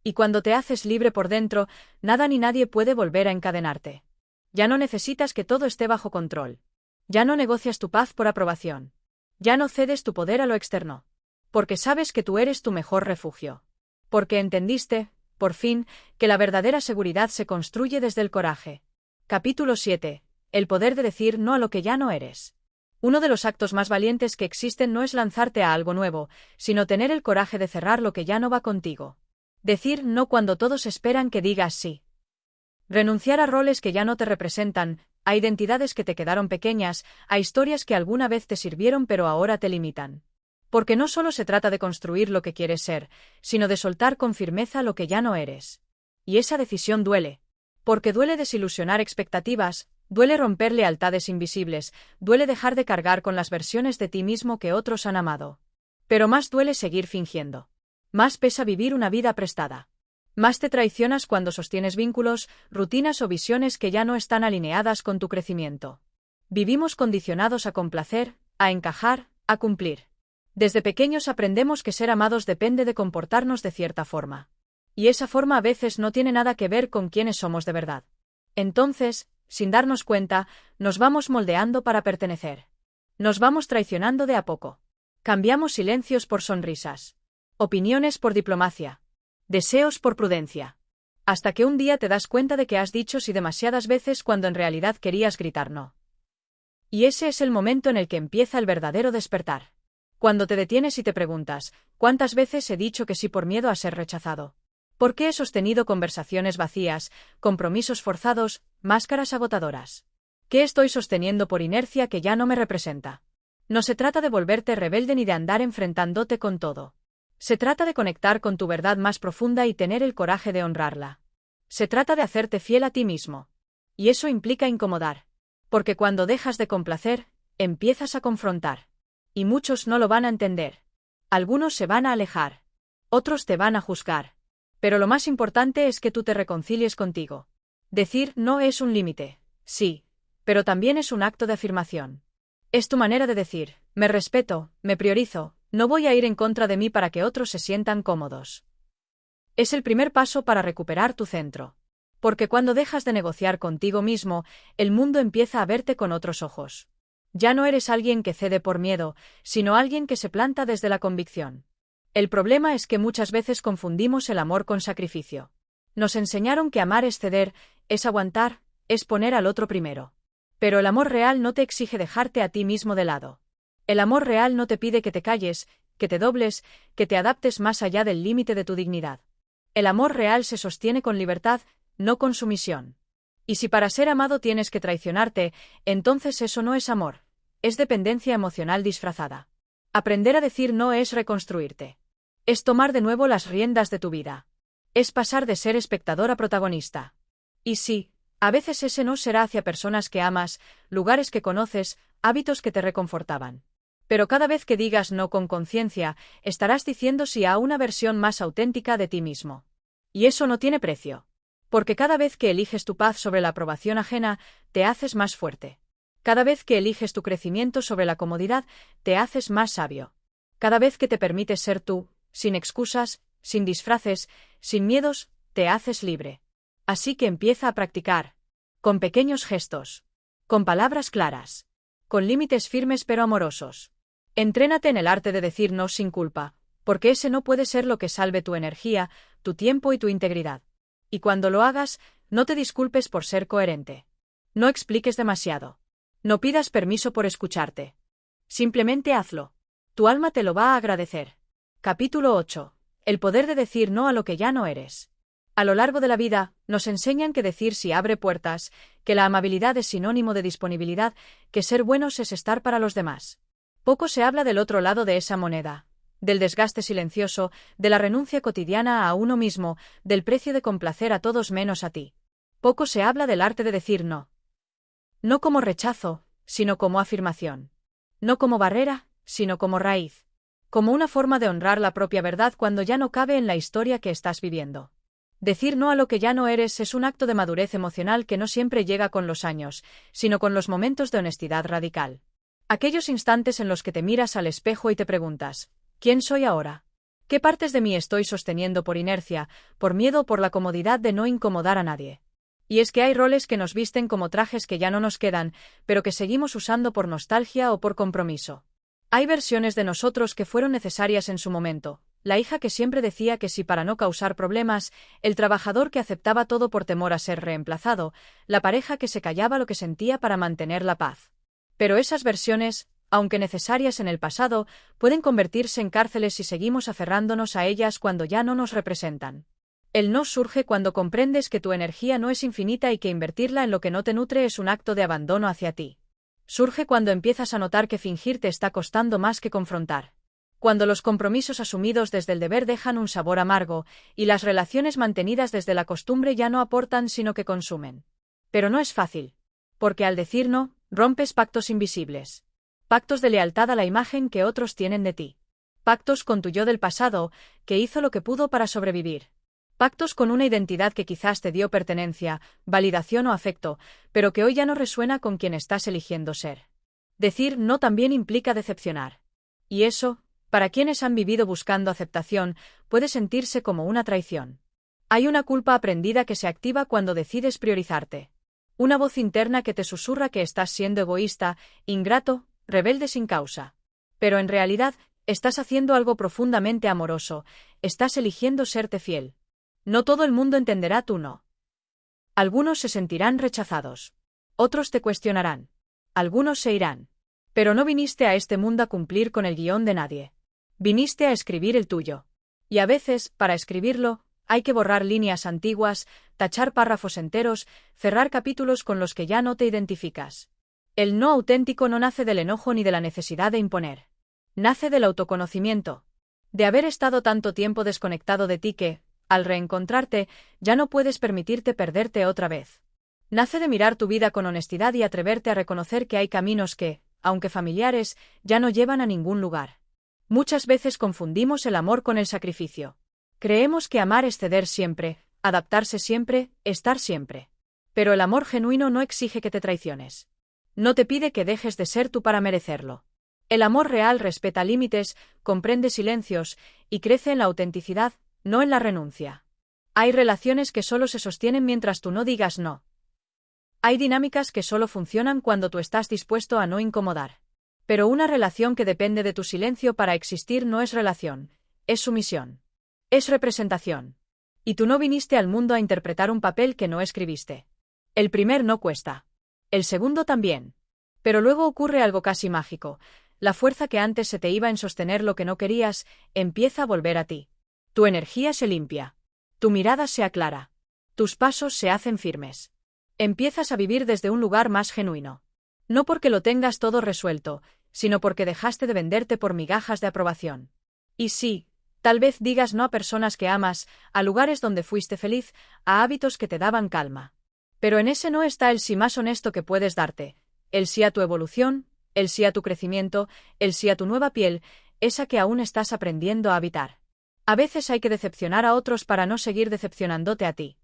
Y cuando te haces libre por dentro, nada ni nadie puede volver a encadenarte. Ya no necesitas que todo esté bajo control. Ya no negocias tu paz por aprobación. Ya no cedes tu poder a lo externo. Porque sabes que tú eres tu mejor refugio. Porque entendiste, por fin, que la verdadera seguridad se construye desde el coraje. Capítulo 7. El poder de decir no a lo que ya no eres. Uno de los actos más valientes que existen no es lanzarte a algo nuevo, sino tener el coraje de cerrar lo que ya no va contigo. Decir no cuando todos esperan que digas sí. Renunciar a roles que ya no te representan, a identidades que te quedaron pequeñas, a historias que alguna vez te sirvieron pero ahora te limitan. Porque no solo se trata de construir lo que quieres ser, sino de soltar con firmeza lo que ya no eres. Y esa decisión duele. Porque duele desilusionar expectativas, duele romper lealtades invisibles, duele dejar de cargar con las versiones de ti mismo que otros han amado. Pero más duele seguir fingiendo. Más pesa vivir una vida prestada. Más te traicionas cuando sostienes vínculos, rutinas o visiones que ya no están alineadas con tu crecimiento. Vivimos condicionados a complacer, a encajar, a cumplir. Desde pequeños aprendemos que ser amados depende de comportarnos de cierta forma. Y esa forma a veces no tiene nada que ver con quiénes somos de verdad. Entonces, sin darnos cuenta, nos vamos moldeando para pertenecer. Nos vamos traicionando de a poco. Cambiamos silencios por sonrisas. Opiniones por diplomacia. Deseos por prudencia. Hasta que un día te das cuenta de que has dicho sí demasiadas veces cuando en realidad querías gritar no. Y ese es el momento en el que empieza el verdadero despertar. Cuando te detienes y te preguntas, ¿cuántas veces he dicho que sí por miedo a ser rechazado? ¿Por qué he sostenido conversaciones vacías, compromisos forzados, máscaras agotadoras? ¿Qué estoy sosteniendo por inercia que ya no me representa? No se trata de volverte rebelde ni de andar enfrentándote con todo. Se trata de conectar con tu verdad más profunda y tener el coraje de honrarla. Se trata de hacerte fiel a ti mismo. Y eso implica incomodar. Porque cuando dejas de complacer, empiezas a confrontar. Y muchos no lo van a entender. Algunos se van a alejar. Otros te van a juzgar. Pero lo más importante es que tú te reconcilies contigo. Decir no es un límite, sí, pero también es un acto de afirmación. Es tu manera de decir, me respeto, me priorizo, no voy a ir en contra de mí para que otros se sientan cómodos. Es el primer paso para recuperar tu centro. Porque cuando dejas de negociar contigo mismo, el mundo empieza a verte con otros ojos. Ya no eres alguien que cede por miedo, sino alguien que se planta desde la convicción. El problema es que muchas veces confundimos el amor con sacrificio. Nos enseñaron que amar es ceder, es aguantar, es poner al otro primero. Pero el amor real no te exige dejarte a ti mismo de lado. El amor real no te pide que te calles, que te dobles, que te adaptes más allá del límite de tu dignidad. El amor real se sostiene con libertad, no con sumisión. Y si para ser amado tienes que traicionarte, entonces eso no es amor, es dependencia emocional disfrazada. Aprender a decir no es reconstruirte. Es tomar de nuevo las riendas de tu vida. Es pasar de ser espectador a protagonista. Y sí, a veces ese no será hacia personas que amas, lugares que conoces, hábitos que te reconfortaban. Pero cada vez que digas no con conciencia, estarás diciendo sí a una versión más auténtica de ti mismo. Y eso no tiene precio. Porque cada vez que eliges tu paz sobre la aprobación ajena, te haces más fuerte. Cada vez que eliges tu crecimiento sobre la comodidad, te haces más sabio. Cada vez que te permites ser tú, sin excusas, sin disfraces, sin miedos, te haces libre. Así que empieza a practicar. Con pequeños gestos. Con palabras claras. Con límites firmes pero amorosos. Entrénate en el arte de decir no sin culpa, porque ese no puede ser lo que salve tu energía, tu tiempo y tu integridad. Y cuando lo hagas, no te disculpes por ser coherente. No expliques demasiado. No pidas permiso por escucharte. Simplemente hazlo. Tu alma te lo va a agradecer. Capítulo 8. El poder de decir no a lo que ya no eres. A lo largo de la vida, nos enseñan que decir sí abre puertas, que la amabilidad es sinónimo de disponibilidad, que ser buenos es estar para los demás. Poco se habla del otro lado de esa moneda. Del desgaste silencioso, de la renuncia cotidiana a uno mismo, del precio de complacer a todos menos a ti. Poco se habla del arte de decir no. No como rechazo, sino como afirmación. No como barrera, sino como raíz. Como una forma de honrar la propia verdad cuando ya no cabe en la historia que estás viviendo. Decir no a lo que ya no eres es un acto de madurez emocional que no siempre llega con los años, sino con los momentos de honestidad radical. Aquellos instantes en los que te miras al espejo y te preguntas, ¿quién soy ahora? ¿Qué partes de mí estoy sosteniendo por inercia, por miedo o por la comodidad de no incomodar a nadie? Y es que hay roles que nos visten como trajes que ya no nos quedan, pero que seguimos usando por nostalgia o por compromiso. Hay versiones de nosotros que fueron necesarias en su momento, la hija que siempre decía que sí para no causar problemas, el trabajador que aceptaba todo por temor a ser reemplazado, la pareja que se callaba lo que sentía para mantener la paz. Pero esas versiones, aunque necesarias en el pasado, pueden convertirse en cárceles si seguimos aferrándonos a ellas cuando ya no nos representan. El no surge cuando comprendes que tu energía no es infinita y que invertirla en lo que no te nutre es un acto de abandono hacia ti. Surge cuando empiezas a notar que fingir te está costando más que confrontar. Cuando los compromisos asumidos desde el deber dejan un sabor amargo, y las relaciones mantenidas desde la costumbre ya no aportan sino que consumen. Pero no es fácil. Porque al decir no, rompes pactos invisibles. Pactos de lealtad a la imagen que otros tienen de ti. Pactos con tu yo del pasado, que hizo lo que pudo para sobrevivir. Pactos con una identidad que quizás te dio pertenencia, validación o afecto, pero que hoy ya no resuena con quien estás eligiendo ser. Decir no también implica decepcionar. Y eso, para quienes han vivido buscando aceptación, puede sentirse como una traición. Hay una culpa aprendida que se activa cuando decides priorizarte. Una voz interna que te susurra que estás siendo egoísta, ingrato, rebelde sin causa. Pero en realidad, estás haciendo algo profundamente amoroso, estás eligiendo serte fiel. No todo el mundo entenderá tu no. Algunos se sentirán rechazados. Otros te cuestionarán. Algunos se irán. Pero no viniste a este mundo a cumplir con el guión de nadie. Viniste a escribir el tuyo. Y a veces, para escribirlo, hay que borrar líneas antiguas, tachar párrafos enteros, cerrar capítulos con los que ya no te identificas. El no auténtico no nace del enojo ni de la necesidad de imponer. Nace del autoconocimiento. De haber estado tanto tiempo desconectado de ti que, al reencontrarte, ya no puedes permitirte perderte otra vez. Nace de mirar tu vida con honestidad y atreverte a reconocer que hay caminos que, aunque familiares, ya no llevan a ningún lugar. Muchas veces confundimos el amor con el sacrificio. Creemos que amar es ceder siempre, adaptarse siempre, estar siempre. Pero el amor genuino no exige que te traiciones. No te pide que dejes de ser tú para merecerlo. El amor real respeta límites, comprende silencios, y crece en la autenticidad, no en la renuncia. Hay relaciones que solo se sostienen mientras tú no digas no. Hay dinámicas que solo funcionan cuando tú estás dispuesto a no incomodar. Pero una relación que depende de tu silencio para existir no es relación, es sumisión. Es representación. Y tú no viniste al mundo a interpretar un papel que no escribiste. El primer no cuesta. El segundo también. Pero luego ocurre algo casi mágico. La fuerza que antes se te iba en sostener lo que no querías, empieza a volver a ti. Tu energía se limpia. Tu mirada se aclara. Tus pasos se hacen firmes. Empiezas a vivir desde un lugar más genuino. No porque lo tengas todo resuelto, sino porque dejaste de venderte por migajas de aprobación. Y sí, tal vez digas no a personas que amas, a lugares donde fuiste feliz, a hábitos que te daban calma. Pero en ese no está el sí más honesto que puedes darte, el sí a tu evolución, el sí a tu crecimiento, el sí a tu nueva piel, esa que aún estás aprendiendo a habitar. A veces hay que decepcionar a otros para no seguir decepcionándote a ti.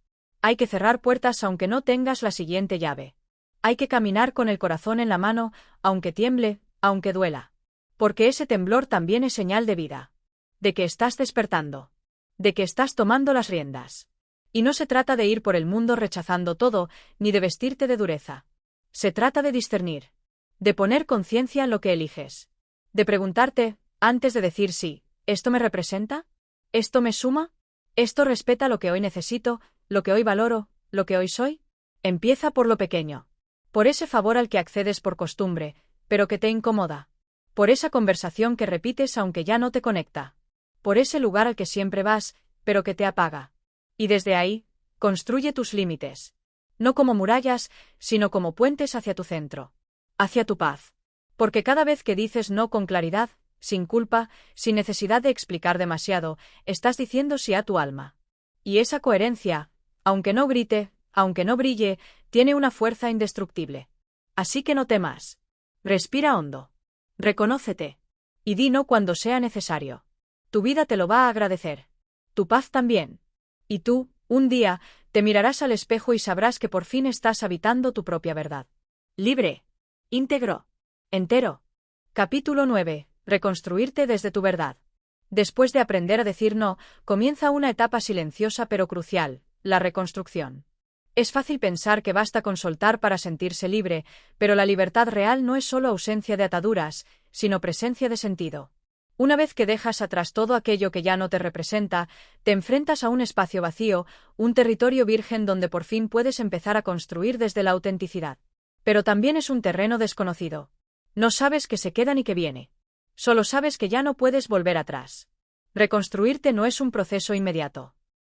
Hay que cerrar puertas aunque no tengas la siguiente llave. Hay que caminar con el corazón en la mano, aunque tiemble, aunque duela. Porque ese temblor también es señal de vida. De que estás despertando. De que estás tomando las riendas. Y no se trata de ir por el mundo rechazando todo, ni de vestirte de dureza. Se trata de discernir. De poner conciencia en lo que eliges. De preguntarte, antes de decir sí, ¿esto me representa? ¿Esto me suma? ¿Esto respeta lo que hoy necesito, lo que hoy valoro, lo que hoy soy? Empieza por lo pequeño. Por ese favor al que accedes por costumbre, pero que te incomoda. Por esa conversación que repites aunque ya no te conecta. Por ese lugar al que siempre vas, pero que te apaga. Y desde ahí, construye tus límites. No como murallas, sino como puentes hacia tu centro. Hacia tu paz. Porque cada vez que dices no con claridad, sin culpa, sin necesidad de explicar demasiado, estás diciendo sí a tu alma. Y esa coherencia, aunque no grite, aunque no brille, tiene una fuerza indestructible. Así que no temas. Respira hondo. Reconócete. Y di no cuando sea necesario. Tu vida te lo va a agradecer. Tu paz también. Y tú, un día, te mirarás al espejo y sabrás que por fin estás habitando tu propia verdad. Libre. Íntegro. Entero. Capítulo 9. Reconstruirte desde tu verdad. Después de aprender a decir no, comienza una etapa silenciosa pero crucial, la reconstrucción. Es fácil pensar que basta con soltar para sentirse libre, pero la libertad real no es solo ausencia de ataduras, sino presencia de sentido. Una vez que dejas atrás todo aquello que ya no te representa, te enfrentas a un espacio vacío, un territorio virgen donde por fin puedes empezar a construir desde la autenticidad. Pero también es un terreno desconocido. No sabes qué se queda ni qué viene. Solo sabes que ya no puedes volver atrás. Reconstruirte no es un proceso inmediato.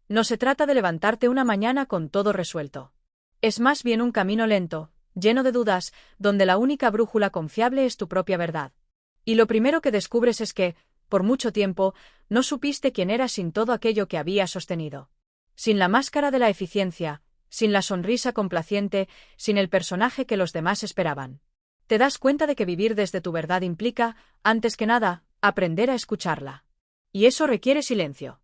No se trata de levantarte una mañana con todo resuelto. Es más bien un camino lento, lleno de dudas, donde la única brújula confiable es tu propia verdad. Y lo primero que descubres es que, por mucho tiempo, no supiste quién eras sin todo aquello que habías sostenido. Sin la máscara de la eficiencia, sin la sonrisa complaciente, sin el personaje que los demás esperaban. Te das cuenta de que vivir desde tu verdad implica, antes que nada, aprender a escucharla. Y eso requiere silencio.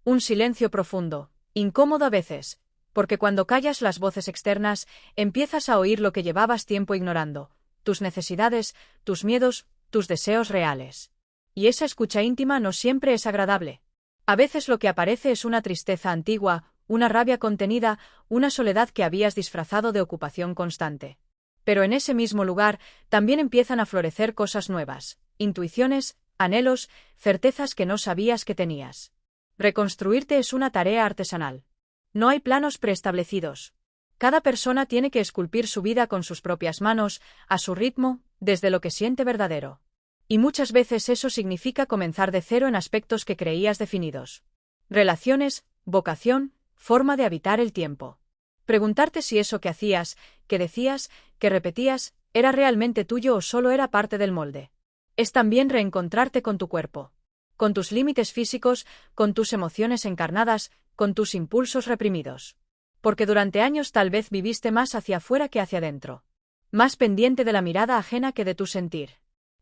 Un silencio profundo, incómodo a veces, porque cuando callas las voces externas, empiezas a oír lo que llevabas tiempo ignorando, tus necesidades, tus miedos, tus deseos reales. Y esa escucha íntima no siempre es agradable. A veces lo que aparece es una tristeza antigua, una rabia contenida, una soledad que habías disfrazado de ocupación constante. Pero en ese mismo lugar también empiezan a florecer cosas nuevas, intuiciones, anhelos, certezas que no sabías que tenías. Reconstruirte es una tarea artesanal. No hay planos preestablecidos. Cada persona tiene que esculpir su vida con sus propias manos, a su ritmo, desde lo que siente verdadero. Y muchas veces eso significa comenzar de cero en aspectos que creías definidos. Relaciones, vocación, forma de habitar el tiempo. Preguntarte si eso que hacías, que decías, que repetías, era realmente tuyo o solo era parte del molde. Es también reencontrarte con tu cuerpo. Con tus límites físicos, con tus emociones encarnadas, con tus impulsos reprimidos. Porque durante años tal vez viviste más hacia afuera que hacia adentro. Más pendiente de la mirada ajena que de tu sentir.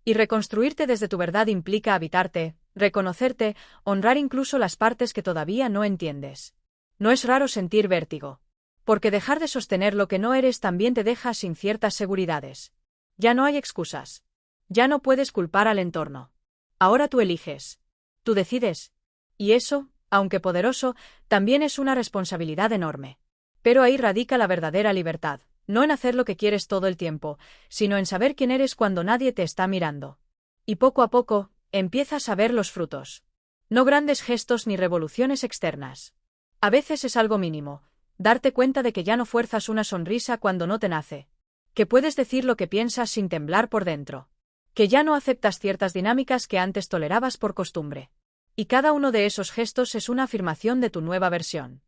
Y reconstruirte desde tu verdad implica habitarte, reconocerte, honrar incluso las partes que todavía no entiendes. No es raro sentir vértigo. Porque dejar de sostener lo que no eres también te deja sin ciertas seguridades. Ya no hay excusas. Ya no puedes culpar al entorno. Ahora tú eliges. Tú decides. Y eso, aunque poderoso, también es una responsabilidad enorme. Pero ahí radica la verdadera libertad, no en hacer lo que quieres todo el tiempo, sino en saber quién eres cuando nadie te está mirando. Y poco a poco, empiezas a ver los frutos. No grandes gestos ni revoluciones externas. A veces es algo mínimo, darte cuenta de que ya no fuerzas una sonrisa cuando no te nace. Que puedes decir lo que piensas sin temblar por dentro. Que ya no aceptas ciertas dinámicas que antes tolerabas por costumbre. Y cada uno de esos gestos es una afirmación de tu nueva versión.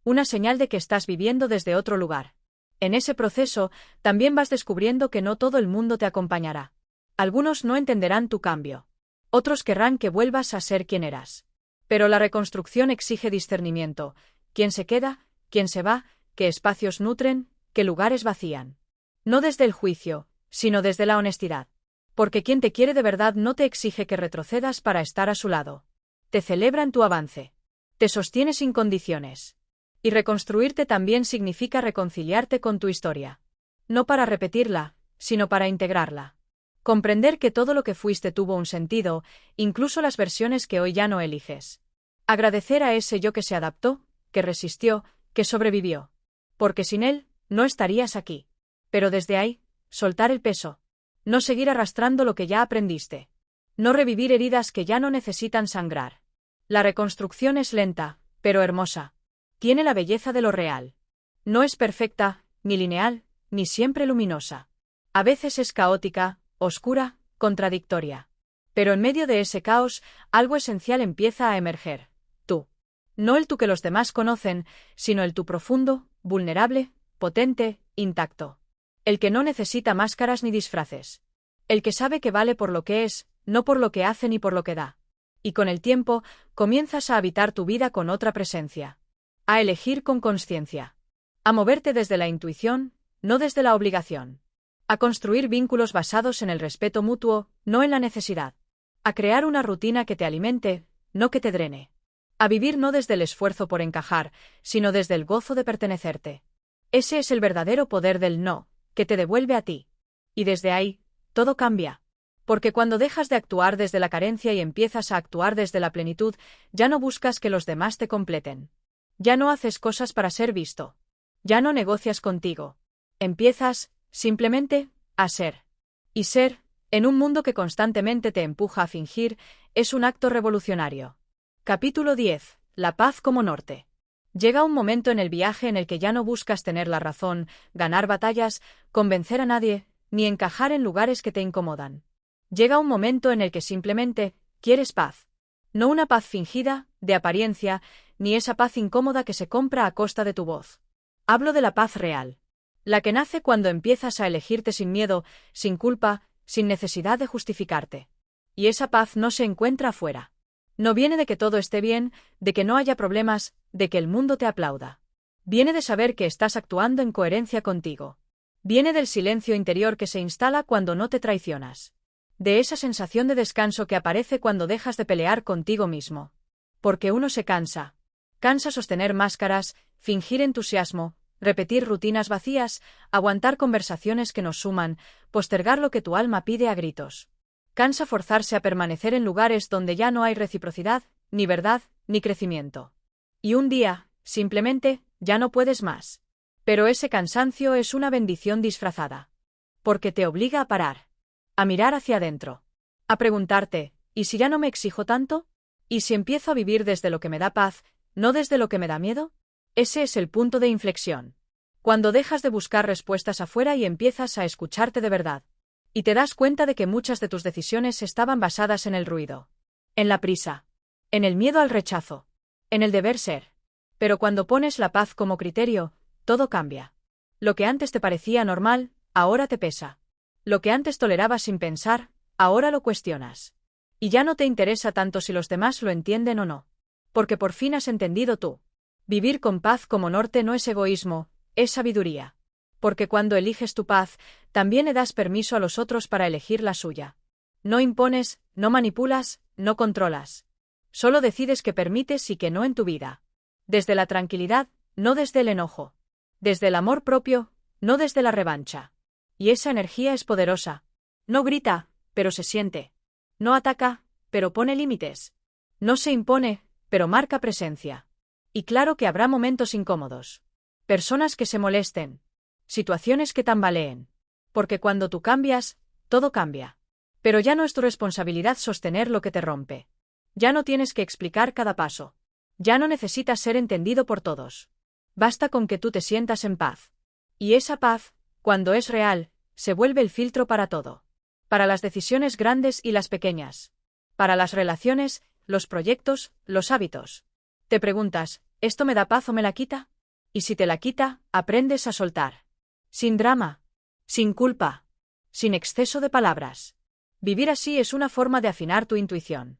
Una señal de que estás viviendo desde otro lugar. En ese proceso, también vas descubriendo que no todo el mundo te acompañará. Algunos no entenderán tu cambio. Otros querrán que vuelvas a ser quien eras. Pero la reconstrucción exige discernimiento. ¿Quién se queda? ¿Quién se va? ¿Qué espacios nutren? ¿Qué lugares vacían? No desde el juicio, sino desde la honestidad. Porque quien te quiere de verdad no te exige que retrocedas para estar a su lado. Te celebra en tu avance. Te sostiene sin condiciones. Y reconstruirte también significa reconciliarte con tu historia. No para repetirla, sino para integrarla. Comprender que todo lo que fuiste tuvo un sentido, incluso las versiones que hoy ya no eliges. Agradecer a ese yo que se adaptó, que resistió, que sobrevivió. Porque sin él, no estarías aquí. Pero desde ahí, soltar el peso. No seguir arrastrando lo que ya aprendiste. No revivir heridas que ya no necesitan sangrar. La reconstrucción es lenta, pero hermosa. Tiene la belleza de lo real. No es perfecta, ni lineal, ni siempre luminosa. A veces es caótica, oscura, contradictoria. Pero en medio de ese caos, algo esencial empieza a emerger. Tú. No el tú que los demás conocen, sino el tú profundo, vulnerable, potente, intacto. El que no necesita máscaras ni disfraces. El que sabe que vale por lo que es, no por lo que hace ni por lo que da. Y con el tiempo, comienzas a habitar tu vida con otra presencia. A elegir con consciencia. A moverte desde la intuición, no desde la obligación. A construir vínculos basados en el respeto mutuo, no en la necesidad. A crear una rutina que te alimente, no que te drene. A vivir no desde el esfuerzo por encajar, sino desde el gozo de pertenecerte. Ese es el verdadero poder del no, que te devuelve a ti. Y desde ahí, todo cambia. Porque cuando dejas de actuar desde la carencia y empiezas a actuar desde la plenitud, ya no buscas que los demás te completen. Ya no haces cosas para ser visto. Ya no negocias contigo. Empiezas, simplemente, a ser. Y ser, en un mundo que constantemente te empuja a fingir, es un acto revolucionario. Capítulo 10. La paz como norte. Llega un momento en el viaje en el que ya no buscas tener la razón, ganar batallas, convencer a nadie, ni encajar en lugares que te incomodan. Llega un momento en el que simplemente quieres paz. No una paz fingida, de apariencia, ni esa paz incómoda que se compra a costa de tu voz. Hablo de la paz real. La que nace cuando empiezas a elegirte sin miedo, sin culpa, sin necesidad de justificarte. Y esa paz no se encuentra afuera. No viene de que todo esté bien, de que no haya problemas, de que el mundo te aplauda. Viene de saber que estás actuando en coherencia contigo. Viene del silencio interior que se instala cuando no te traicionas. De esa sensación de descanso que aparece cuando dejas de pelear contigo mismo. Porque uno se cansa. Cansa sostener máscaras, fingir entusiasmo, repetir rutinas vacías, aguantar conversaciones que nos suman, postergar lo que tu alma pide a gritos. Cansa forzarse a permanecer en lugares donde ya no hay reciprocidad, ni verdad, ni crecimiento. Y un día, simplemente, ya no puedes más. Pero ese cansancio es una bendición disfrazada. Porque te obliga a parar. A mirar hacia adentro. A preguntarte, ¿y si ya no me exijo tanto? ¿Y si empiezo a vivir desde lo que me da paz, no desde lo que me da miedo? Ese es el punto de inflexión. Cuando dejas de buscar respuestas afuera y empiezas a escucharte de verdad. Y te das cuenta de que muchas de tus decisiones estaban basadas en el ruido, en la prisa, en el miedo al rechazo, en el deber ser. Pero cuando pones la paz como criterio, todo cambia. Lo que antes te parecía normal, ahora te pesa. Lo que antes tolerabas sin pensar, ahora lo cuestionas. Y ya no te interesa tanto si los demás lo entienden o no. Porque por fin has entendido tú. Vivir con paz como norte no es egoísmo, es sabiduría. Porque cuando eliges tu paz, también le das permiso a los otros para elegir la suya. No impones, no manipulas, no controlas. Solo decides que permites y que no en tu vida. Desde la tranquilidad, no desde el enojo. Desde el amor propio, no desde la revancha. Y esa energía es poderosa. No grita, pero se siente. No ataca, pero pone límites. No se impone, pero marca presencia. Y claro que habrá momentos incómodos. Personas que se molesten. Situaciones que tambaleen. Porque cuando tú cambias, todo cambia. Pero ya no es tu responsabilidad sostener lo que te rompe. Ya no tienes que explicar cada paso. Ya no necesitas ser entendido por todos. Basta con que tú te sientas en paz. Y esa paz, cuando es real, se vuelve el filtro para todo. Para las decisiones grandes y las pequeñas. Para las relaciones, los proyectos, los hábitos. Te preguntas, ¿esto me da paz o me la quita? Y si te la quita, aprendes a soltar. Sin drama. Sin culpa. Sin exceso de palabras. Vivir así es una forma de afinar tu intuición.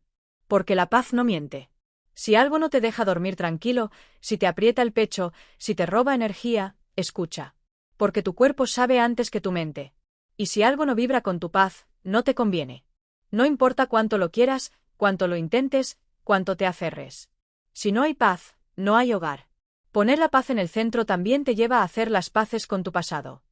Porque la paz no miente. Si algo no te deja dormir tranquilo, si te aprieta el pecho, si te roba energía, escucha. Porque tu cuerpo sabe antes que tu mente. Y si algo no vibra con tu paz, no te conviene. No importa cuánto lo quieras, cuánto lo intentes, cuánto te aferres. Si no hay paz, no hay hogar. Poner la paz en el centro también te lleva a hacer las paces con tu pasado.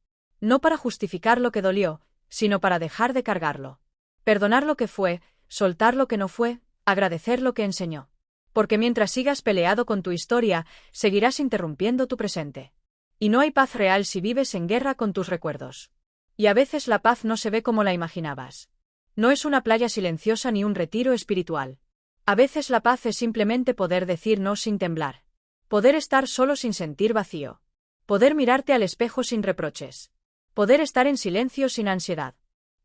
No para justificar lo que dolió, sino para dejar de cargarlo. Perdonar lo que fue, soltar lo que no fue, agradecer lo que enseñó. Porque mientras sigas peleado con tu historia, seguirás interrumpiendo tu presente. Y no hay paz real si vives en guerra con tus recuerdos. Y a veces la paz no se ve como la imaginabas. No es una playa silenciosa ni un retiro espiritual. A veces la paz es simplemente poder decir no sin temblar. Poder estar solo sin sentir vacío. Poder mirarte al espejo sin reproches. Poder estar en silencio sin ansiedad.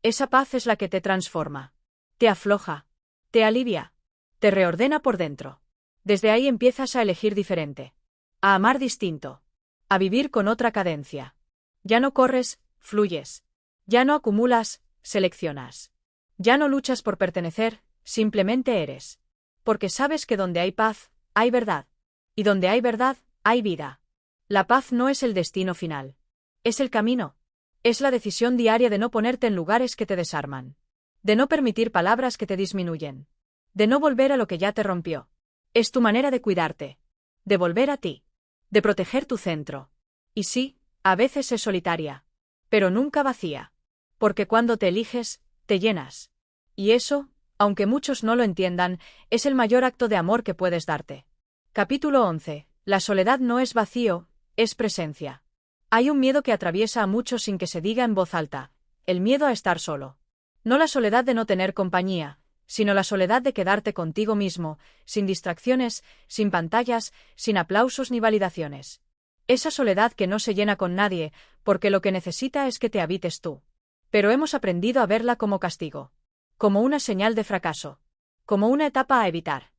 Esa paz es la que te transforma. Te afloja. Te alivia. Te reordena por dentro. Desde ahí empiezas a elegir diferente. A amar distinto. A vivir con otra cadencia. Ya no corres, fluyes. Ya no acumulas, seleccionas. Ya no luchas por pertenecer, simplemente eres. Porque sabes que donde hay paz, hay verdad. Y donde hay verdad, hay vida. La paz no es el destino final. Es el camino. Es la decisión diaria de no ponerte en lugares que te desarman. De no permitir palabras que te disminuyen. De no volver a lo que ya te rompió. Es tu manera de cuidarte. De volver a ti. De proteger tu centro. Y sí, a veces es solitaria. Pero nunca vacía. Porque cuando te eliges, te llenas. Y eso, aunque muchos no lo entiendan, es el mayor acto de amor que puedes darte. Capítulo 11. La soledad no es vacío, es presencia. Hay un miedo que atraviesa a muchos sin que se diga en voz alta. El miedo a estar solo. No la soledad de no tener compañía, sino la soledad de quedarte contigo mismo, sin distracciones, sin pantallas, sin aplausos ni validaciones. Esa soledad que no se llena con nadie, porque lo que necesita es que te habites tú. Pero hemos aprendido a verla como castigo. Como una señal de fracaso. Como una etapa a evitar.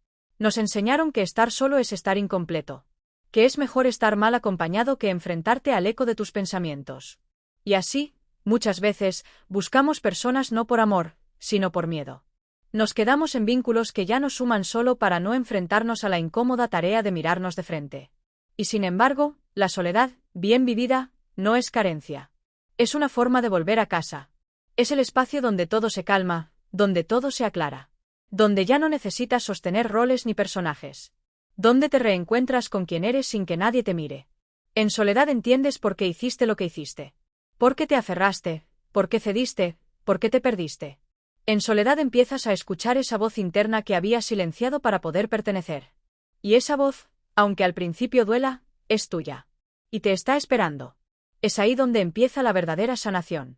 Nos enseñaron que estar solo es estar incompleto. Que es mejor estar mal acompañado que enfrentarte al eco de tus pensamientos. Y así, muchas veces, buscamos personas no por amor, sino por miedo. Nos quedamos en vínculos que ya nos suman solo para no enfrentarnos a la incómoda tarea de mirarnos de frente. Y sin embargo, la soledad, bien vivida, no es carencia. Es una forma de volver a casa. Es el espacio donde todo se calma, donde todo se aclara. Donde ya no necesitas sostener roles ni personajes. Donde te reencuentras con quien eres sin que nadie te mire. En soledad entiendes por qué hiciste lo que hiciste. Por qué te aferraste, por qué cediste, por qué te perdiste. En soledad empiezas a escuchar esa voz interna que habías silenciado para poder pertenecer. Y esa voz, aunque al principio duela, es tuya. Y te está esperando. Es ahí donde empieza la verdadera sanación.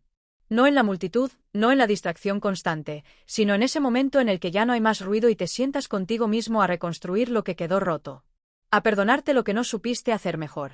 No en la multitud, no en la distracción constante, sino en ese momento en el que ya no hay más ruido y te sientas contigo mismo a reconstruir lo que quedó roto. A perdonarte lo que no supiste hacer mejor.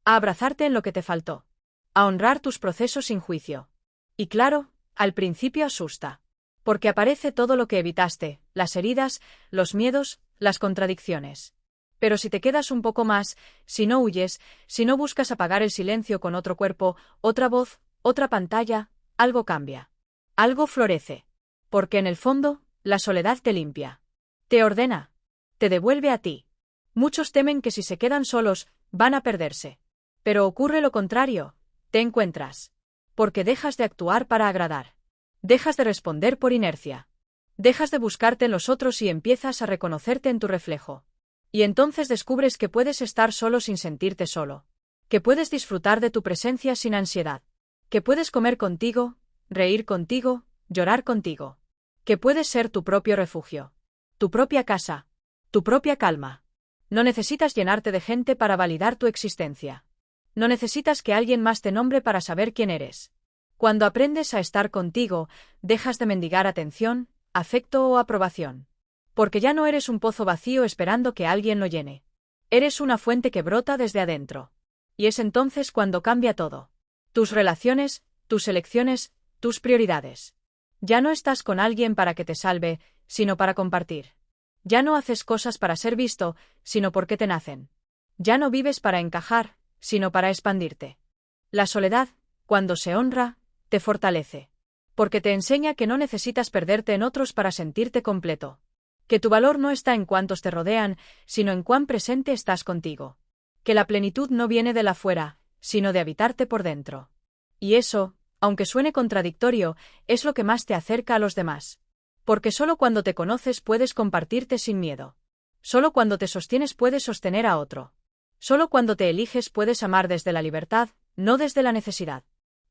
a abrazarte en lo que te faltó, a honrar tus procesos sin juicio. Y claro, al principio asusta. Porque aparece todo lo que evitaste, las heridas, los miedos, las contradicciones. Pero si te quedas un poco más, si no huyes, si no buscas apagar el silencio con otro cuerpo, otra voz, otra pantalla, algo cambia. Algo florece. Porque en el fondo, la soledad te limpia. Te ordena. Te devuelve a ti. Muchos temen que si se quedan solos, van a perderse. Pero ocurre lo contrario. Te encuentras. Porque dejas de actuar para agradar. Dejas de responder por inercia. Dejas de buscarte en los otros y empiezas a reconocerte en tu reflejo. Y entonces descubres que puedes estar solo sin sentirte solo. Que puedes disfrutar de tu presencia sin ansiedad. Que puedes comer contigo, reír contigo, llorar contigo. Que puedes ser tu propio refugio. Tu propia casa. Tu propia calma. No necesitas llenarte de gente para validar tu existencia. No necesitas que alguien más te nombre para saber quién eres. Cuando aprendes a estar contigo, dejas de mendigar atención, afecto o aprobación. Porque ya no eres un pozo vacío esperando que alguien lo llene. Eres una fuente que brota desde adentro. Y es entonces cuando cambia todo. Tus relaciones, tus elecciones, tus prioridades. Ya no estás con alguien para que te salve, sino para compartir. Ya no haces cosas para ser visto, sino porque te nacen. Ya no vives para encajar, sino para expandirte. La soledad, cuando se honra, te fortalece. Porque te enseña que no necesitas perderte en otros para sentirte completo. Que tu valor no está en cuántos te rodean, sino en cuán presente estás contigo. Que la plenitud no viene de la fuera, sino de habitarte por dentro. Y eso, aunque suene contradictorio, es lo que más te acerca a los demás. Porque solo cuando te conoces puedes compartirte sin miedo. Solo cuando te sostienes puedes sostener a otro. Solo cuando te eliges puedes amar desde la libertad, no desde la necesidad.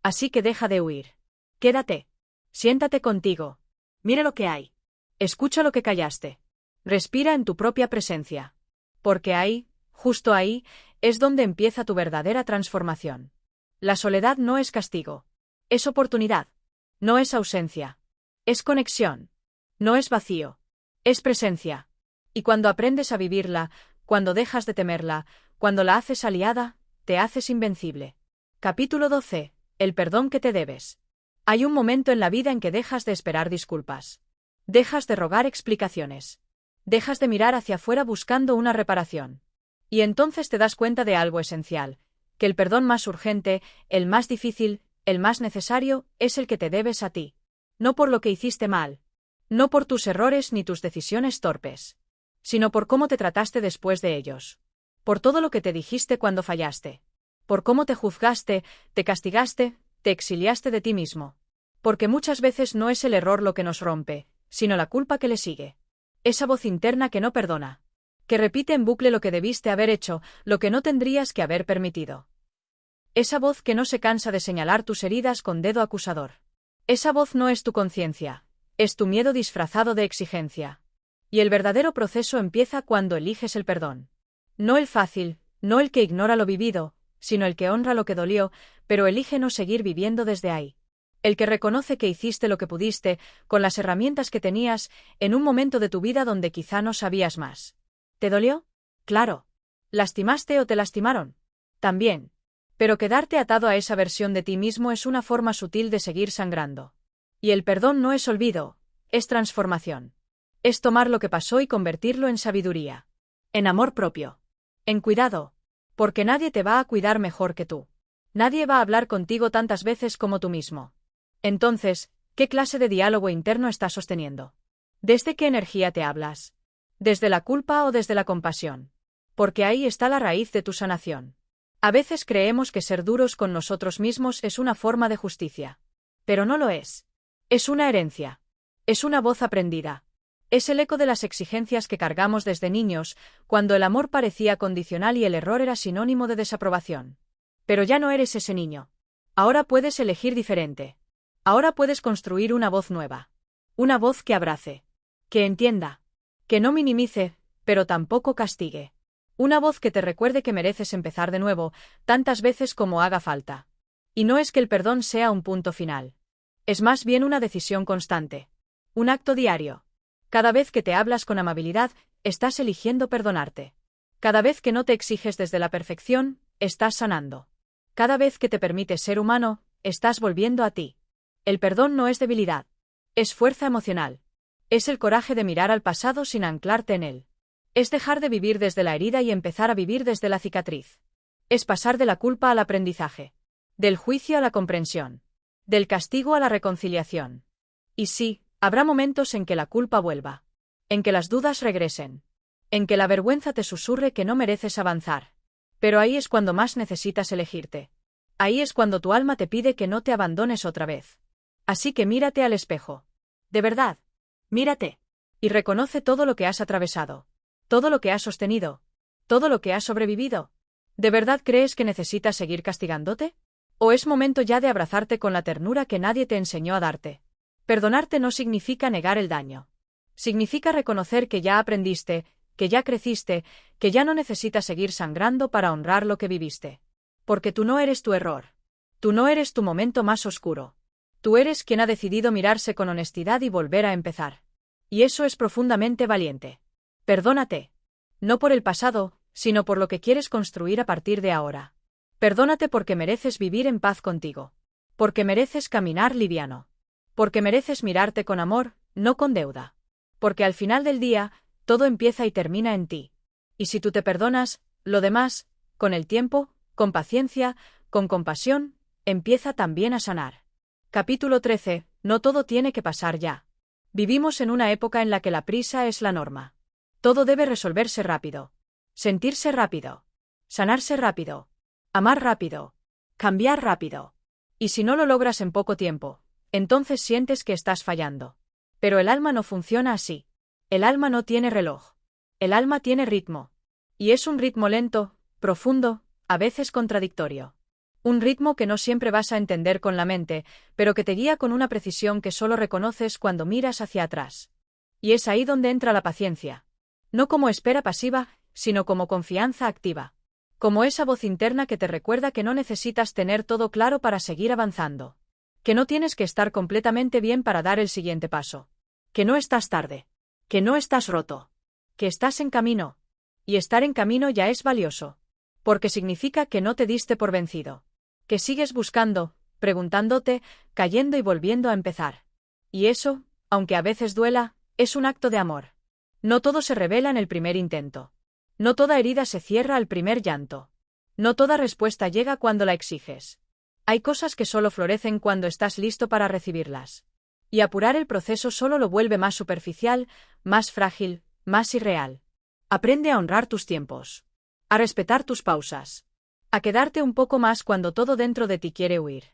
Así que deja de huir. Quédate. Siéntate contigo. Mira lo que hay. Escucha lo que callaste. Respira en tu propia presencia. Porque ahí, justo ahí, es donde empieza tu verdadera transformación. La soledad no es castigo. Es oportunidad. No es ausencia. Es conexión. No es vacío. Es presencia. Y cuando aprendes a vivirla, cuando dejas de temerla, cuando la haces aliada, te haces invencible. Capítulo 12. El perdón que te debes. Hay un momento en la vida en que dejas de esperar disculpas. Dejas de rogar explicaciones. Dejas de mirar hacia afuera buscando una reparación. Y entonces te das cuenta de algo esencial, que el perdón más urgente, el más difícil, el más necesario, es el que te debes a ti. No por lo que hiciste mal. No por tus errores ni tus decisiones torpes. Sino por cómo te trataste después de ellos. Por todo lo que te dijiste cuando fallaste. Por cómo te juzgaste, te castigaste, te exiliaste de ti mismo. Porque muchas veces no es el error lo que nos rompe, sino la culpa que le sigue. Esa voz interna que no perdona. Que repite en bucle lo que debiste haber hecho, lo que no tendrías que haber permitido. Esa voz que no se cansa de señalar tus heridas con dedo acusador. Esa voz no es tu conciencia, es tu miedo disfrazado de exigencia. Y el verdadero proceso empieza cuando eliges el perdón. No el fácil, no el que ignora lo vivido, sino el que honra lo que dolió, pero elige no seguir viviendo desde ahí. El que reconoce que hiciste lo que pudiste, con las herramientas que tenías, en un momento de tu vida donde quizá no sabías más. ¿Te dolió? Claro. ¿Lastimaste o te lastimaron? También. Pero quedarte atado a esa versión de ti mismo es una forma sutil de seguir sangrando. Y el perdón no es olvido, es transformación. Es tomar lo que pasó y convertirlo en sabiduría. En amor propio. En cuidado. Porque nadie te va a cuidar mejor que tú. Nadie va a hablar contigo tantas veces como tú mismo. Entonces, ¿qué clase de diálogo interno estás sosteniendo? ¿Desde qué energía te hablas? ¿Desde la culpa o desde la compasión? Porque ahí está la raíz de tu sanación. A veces creemos que ser duros con nosotros mismos es una forma de justicia. Pero no lo es. Es una herencia. Es una voz aprendida. Es el eco de las exigencias que cargamos desde niños, cuando el amor parecía condicional y el error era sinónimo de desaprobación. Pero ya no eres ese niño. Ahora puedes elegir diferente. Ahora puedes construir una voz nueva. Una voz que abrace. Que entienda. Que no minimice, pero tampoco castigue. Una voz que te recuerde que mereces empezar de nuevo, tantas veces como haga falta. Y no es que el perdón sea un punto final. Es más bien una decisión constante. Un acto diario. Cada vez que te hablas con amabilidad, estás eligiendo perdonarte. Cada vez que no te exiges desde la perfección, estás sanando. Cada vez que te permites ser humano, estás volviendo a ti. El perdón no es debilidad. Es fuerza emocional. Es el coraje de mirar al pasado sin anclarte en él. Es dejar de vivir desde la herida y empezar a vivir desde la cicatriz. Es pasar de la culpa al aprendizaje. Del juicio a la comprensión. Del castigo a la reconciliación. Y sí, habrá momentos en que la culpa vuelva. En que las dudas regresen. En que la vergüenza te susurre que no mereces avanzar. Pero ahí es cuando más necesitas elegirte. Ahí es cuando tu alma te pide que no te abandones otra vez. Así que mírate al espejo. De verdad. Mírate. Y reconoce todo lo que has atravesado. Todo lo que has sostenido. Todo lo que has sobrevivido. ¿De verdad crees que necesitas seguir castigándote? ¿O es momento ya de abrazarte con la ternura que nadie te enseñó a darte? Perdonarte no significa negar el daño. Significa reconocer que ya aprendiste, que ya creciste, que ya no necesitas seguir sangrando para honrar lo que viviste. Porque tú no eres tu error. Tú no eres tu momento más oscuro. Tú eres quien ha decidido mirarse con honestidad y volver a empezar. Y eso es profundamente valiente. Perdónate. No por el pasado, sino por lo que quieres construir a partir de ahora. Perdónate porque mereces vivir en paz contigo. Porque mereces caminar liviano. Porque mereces mirarte con amor, no con deuda. Porque al final del día, todo empieza y termina en ti. Y si tú te perdonas, lo demás, con el tiempo, con paciencia, con compasión, empieza también a sanar. Capítulo 13. No todo tiene que pasar ya. Vivimos en una época en la que la prisa es la norma. Todo debe resolverse rápido. Sentirse rápido. Sanarse rápido. Amar rápido. Cambiar rápido. Y si no lo logras en poco tiempo, entonces sientes que estás fallando. Pero el alma no funciona así. El alma no tiene reloj. El alma tiene ritmo. Y es un ritmo lento, profundo, a veces contradictorio. Un ritmo que no siempre vas a entender con la mente, pero que te guía con una precisión que solo reconoces cuando miras hacia atrás. Y es ahí donde entra la paciencia. No como espera pasiva, sino como confianza activa. Como esa voz interna que te recuerda que no necesitas tener todo claro para seguir avanzando. Que no tienes que estar completamente bien para dar el siguiente paso. Que no estás tarde. Que no estás roto. Que estás en camino. Y estar en camino ya es valioso. Porque significa que no te diste por vencido. Que sigues buscando, preguntándote, cayendo y volviendo a empezar. Y eso, aunque a veces duela, es un acto de amor. No todo se revela en el primer intento. No toda herida se cierra al primer llanto. No toda respuesta llega cuando la exiges. Hay cosas que solo florecen cuando estás listo para recibirlas. Y apurar el proceso solo lo vuelve más superficial, más frágil, más irreal. Aprende a honrar tus tiempos. A respetar tus pausas. A quedarte un poco más cuando todo dentro de ti quiere huir.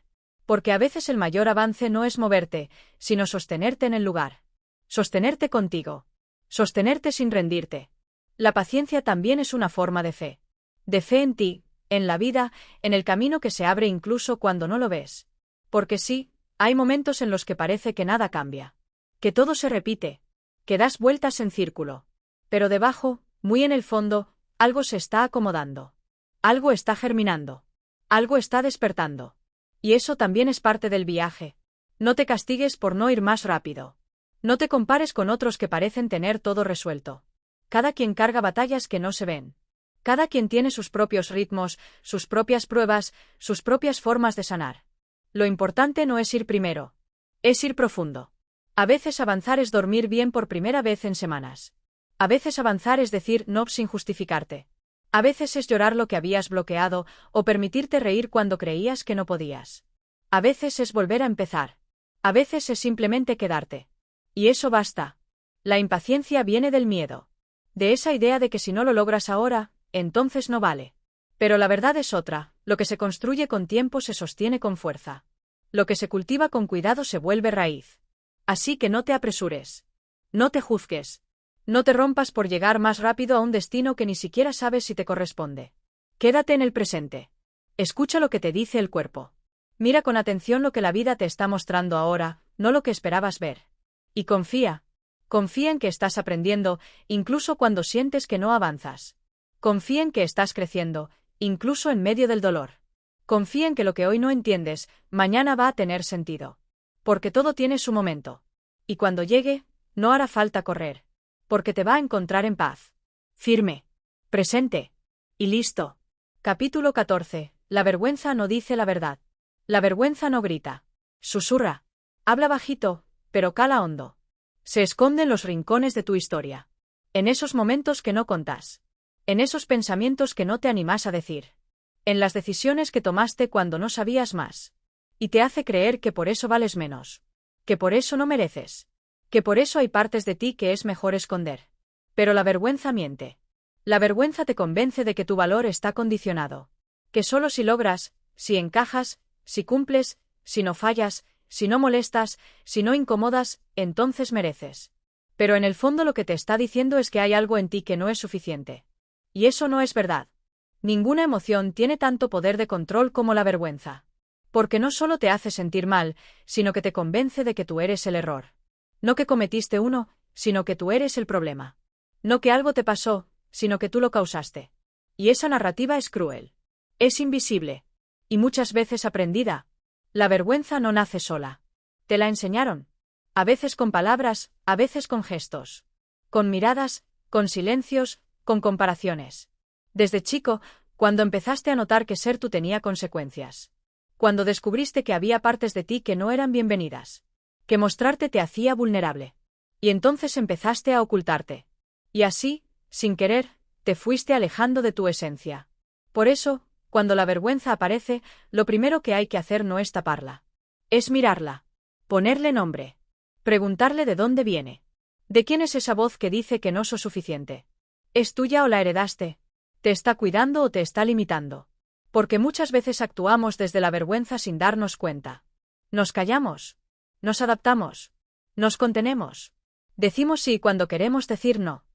Porque a veces el mayor avance no es moverte, sino sostenerte en el lugar. Sostenerte contigo. Sostenerte sin rendirte. La paciencia también es una forma de fe. De fe en ti, en la vida, en el camino que se abre incluso cuando no lo ves. Porque sí, hay momentos en los que parece que nada cambia. Que todo se repite. Que das vueltas en círculo. Pero debajo, muy en el fondo, algo se está acomodando. Algo está germinando. Algo está despertando. Y eso también es parte del viaje. No te castigues por no ir más rápido. No te compares con otros que parecen tener todo resuelto. Cada quien carga batallas que no se ven. Cada quien tiene sus propios ritmos, sus propias pruebas, sus propias formas de sanar. Lo importante no es ir primero. Es ir profundo. A veces avanzar es dormir bien por primera vez en semanas. A veces avanzar es decir no sin justificarte. A veces es llorar lo que habías bloqueado o permitirte reír cuando creías que no podías. A veces es volver a empezar. A veces es simplemente quedarte. Y eso basta. La impaciencia viene del miedo. De esa idea de que si no lo logras ahora, entonces no vale. Pero la verdad es otra, lo que se construye con tiempo se sostiene con fuerza. Lo que se cultiva con cuidado se vuelve raíz. Así que no te apresures. No te juzgues. No te rompas por llegar más rápido a un destino que ni siquiera sabes si te corresponde. Quédate en el presente. Escucha lo que te dice el cuerpo. Mira con atención lo que la vida te está mostrando ahora, no lo que esperabas ver. Y confía. Confía en que estás aprendiendo, incluso cuando sientes que no avanzas. Confía en que estás creciendo, incluso en medio del dolor. Confía en que lo que hoy no entiendes, mañana va a tener sentido. Porque todo tiene su momento. Y cuando llegue, no hará falta correr. Porque te va a encontrar en paz. Firme. Presente. Y listo. Capítulo 14. La vergüenza no dice la verdad. La vergüenza no grita. Susurra. Habla bajito, pero cala hondo. Se esconde en los rincones de tu historia. En esos momentos que no contás. En esos pensamientos que no te animás a decir. En las decisiones que tomaste cuando no sabías más. Y te hace creer que por eso vales menos. Que por eso no mereces. Que por eso hay partes de ti que es mejor esconder. Pero la vergüenza miente. La vergüenza te convence de que tu valor está condicionado. Que solo si logras, si encajas, si cumples, si no fallas, si no molestas, si no incomodas, entonces mereces. Pero en el fondo lo que te está diciendo es que hay algo en ti que no es suficiente. Y eso no es verdad. Ninguna emoción tiene tanto poder de control como la vergüenza. Porque no solo te hace sentir mal, sino que te convence de que tú eres el error. No que cometiste uno, sino que tú eres el problema. No que algo te pasó, sino que tú lo causaste. Y esa narrativa es cruel. Es invisible. Y muchas veces aprendida. La vergüenza no nace sola. Te la enseñaron. A veces con palabras, a veces con gestos. Con miradas, con silencios, con comparaciones. Desde chico, cuando empezaste a notar que ser tú tenía consecuencias. Cuando descubriste que había partes de ti que no eran bienvenidas. Que mostrarte te hacía vulnerable. Y entonces empezaste a ocultarte. Y así, sin querer, te fuiste alejando de tu esencia. Por eso, cuando la vergüenza aparece, lo primero que hay que hacer no es taparla. Es mirarla. Ponerle nombre. Preguntarle de dónde viene. ¿De quién es esa voz que dice que no sos suficiente? ¿Es tuya o la heredaste? ¿Te está cuidando o te está limitando? Porque muchas veces actuamos desde la vergüenza sin darnos cuenta. Nos callamos. Nos adaptamos. Nos contenemos. Decimos sí cuando queremos decir no.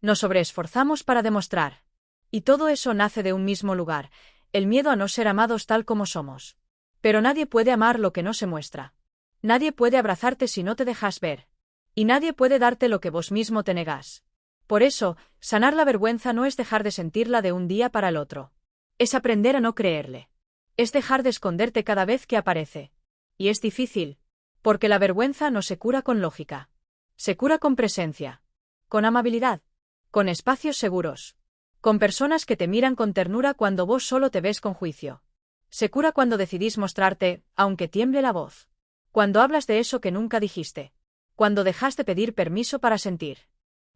Nos sobreesforzamos para demostrar. Y todo eso nace de un mismo lugar, el miedo a no ser amados tal como somos. Pero nadie puede amar lo que no se muestra. Nadie puede abrazarte si no te dejas ver. Y nadie puede darte lo que vos mismo te negás. Por eso, sanar la vergüenza no es dejar de sentirla de un día para el otro. Es aprender a no creerle. Es dejar de esconderte cada vez que aparece. Y es difícil. Porque la vergüenza no se cura con lógica. Se cura con presencia. Con amabilidad. Con espacios seguros. Con personas que te miran con ternura cuando vos solo te ves con juicio. Se cura cuando decidís mostrarte, aunque tiemble la voz. Cuando hablas de eso que nunca dijiste. Cuando dejas de pedir permiso para sentir.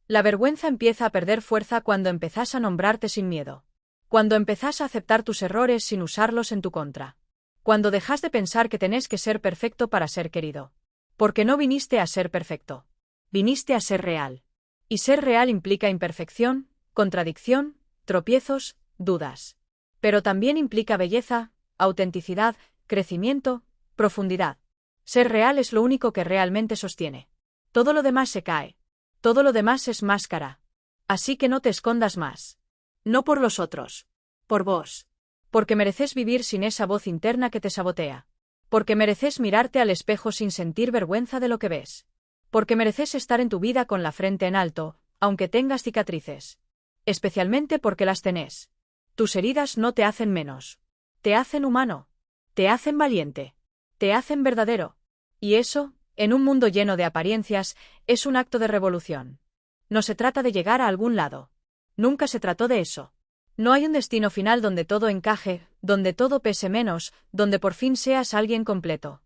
La vergüenza empieza a perder fuerza cuando empezás a nombrarte sin miedo. Cuando empezás a aceptar tus errores sin usarlos en tu contra. Cuando dejas de pensar que tenés que ser perfecto para ser querido. Porque no viniste a ser perfecto. Viniste a ser real. Y ser real implica imperfección, contradicción, tropiezos, dudas. Pero también implica belleza, autenticidad, crecimiento, profundidad. Ser real es lo único que realmente sostiene. Todo lo demás se cae. Todo lo demás es máscara. Así que no te escondas más. No por los otros. Por vos. Porque mereces vivir sin esa voz interna que te sabotea. Porque mereces mirarte al espejo sin sentir vergüenza de lo que ves. Porque mereces estar en tu vida con la frente en alto, aunque tengas cicatrices. Especialmente porque las tenés. Tus heridas no te hacen menos. Te hacen humano. Te hacen valiente. Te hacen verdadero. Y eso, en un mundo lleno de apariencias, es un acto de revolución. No se trata de llegar a algún lado. Nunca se trató de eso. No hay un destino final donde todo encaje, donde todo pese menos, donde por fin seas alguien completo.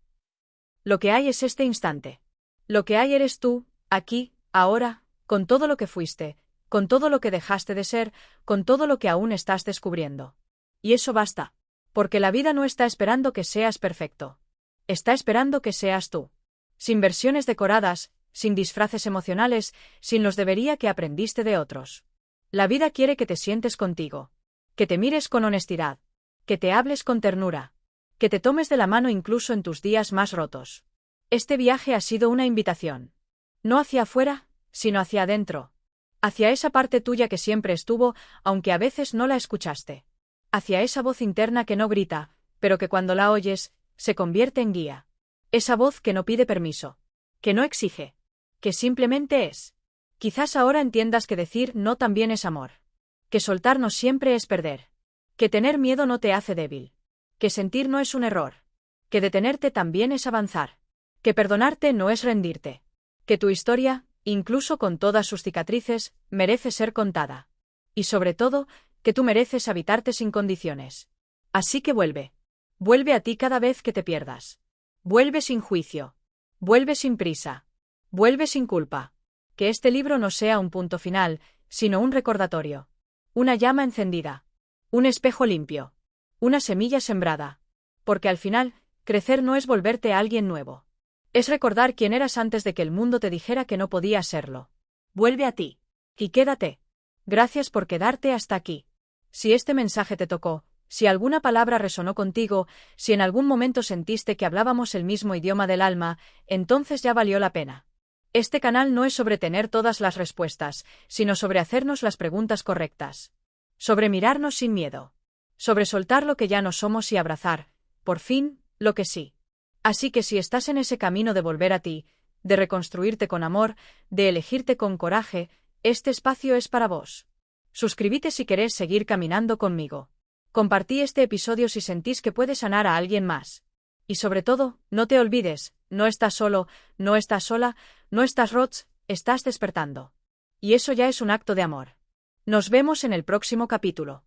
Lo que hay es este instante. Lo que hay eres tú, aquí, ahora, con todo lo que fuiste, con todo lo que dejaste de ser, con todo lo que aún estás descubriendo. Y eso basta. Porque la vida no está esperando que seas perfecto. Está esperando que seas tú. Sin versiones decoradas, sin disfraces emocionales, sin los debería que aprendiste de otros. La vida quiere que te sientes contigo. Que te mires con honestidad. Que te hables con ternura. Que te tomes de la mano incluso en tus días más rotos. Este viaje ha sido una invitación. No hacia afuera, sino hacia adentro. Hacia esa parte tuya que siempre estuvo, aunque a veces no la escuchaste. Hacia esa voz interna que no grita, pero que cuando la oyes, se convierte en guía. Esa voz que no pide permiso. Que no exige. Que simplemente es. Quizás ahora entiendas que decir no también es amor. Que soltar no siempre es perder. Que tener miedo no te hace débil. Que sentir no es un error. Que detenerte también es avanzar. Que perdonarte no es rendirte. Que tu historia, incluso con todas sus cicatrices, merece ser contada. Y sobre todo, que tú mereces habitarte sin condiciones. Así que vuelve. Vuelve a ti cada vez que te pierdas. Vuelve sin juicio. Vuelve sin prisa. Vuelve sin culpa. Que este libro no sea un punto final, sino un recordatorio. Una llama encendida. Un espejo limpio. Una semilla sembrada. Porque al final, crecer no es volverte a alguien nuevo. Es recordar quién eras antes de que el mundo te dijera que no podías serlo. Vuelve a ti. Y quédate. Gracias por quedarte hasta aquí. Si este mensaje te tocó, si alguna palabra resonó contigo, si en algún momento sentiste que hablábamos el mismo idioma del alma, entonces ya valió la pena. Este canal no es sobre tener todas las respuestas, sino sobre hacernos las preguntas correctas. Sobre mirarnos sin miedo. Sobre soltar lo que ya no somos y abrazar, por fin, lo que sí. Así que si estás en ese camino de volver a ti, de reconstruirte con amor, de elegirte con coraje, este espacio es para vos. Suscríbete si querés seguir caminando conmigo. Compartí este episodio si sentís que puede sanar a alguien más. Y sobre todo, no te olvides, no estás solo, no estás sola, no estás rots, estás despertando. Y eso ya es un acto de amor. Nos vemos en el próximo capítulo.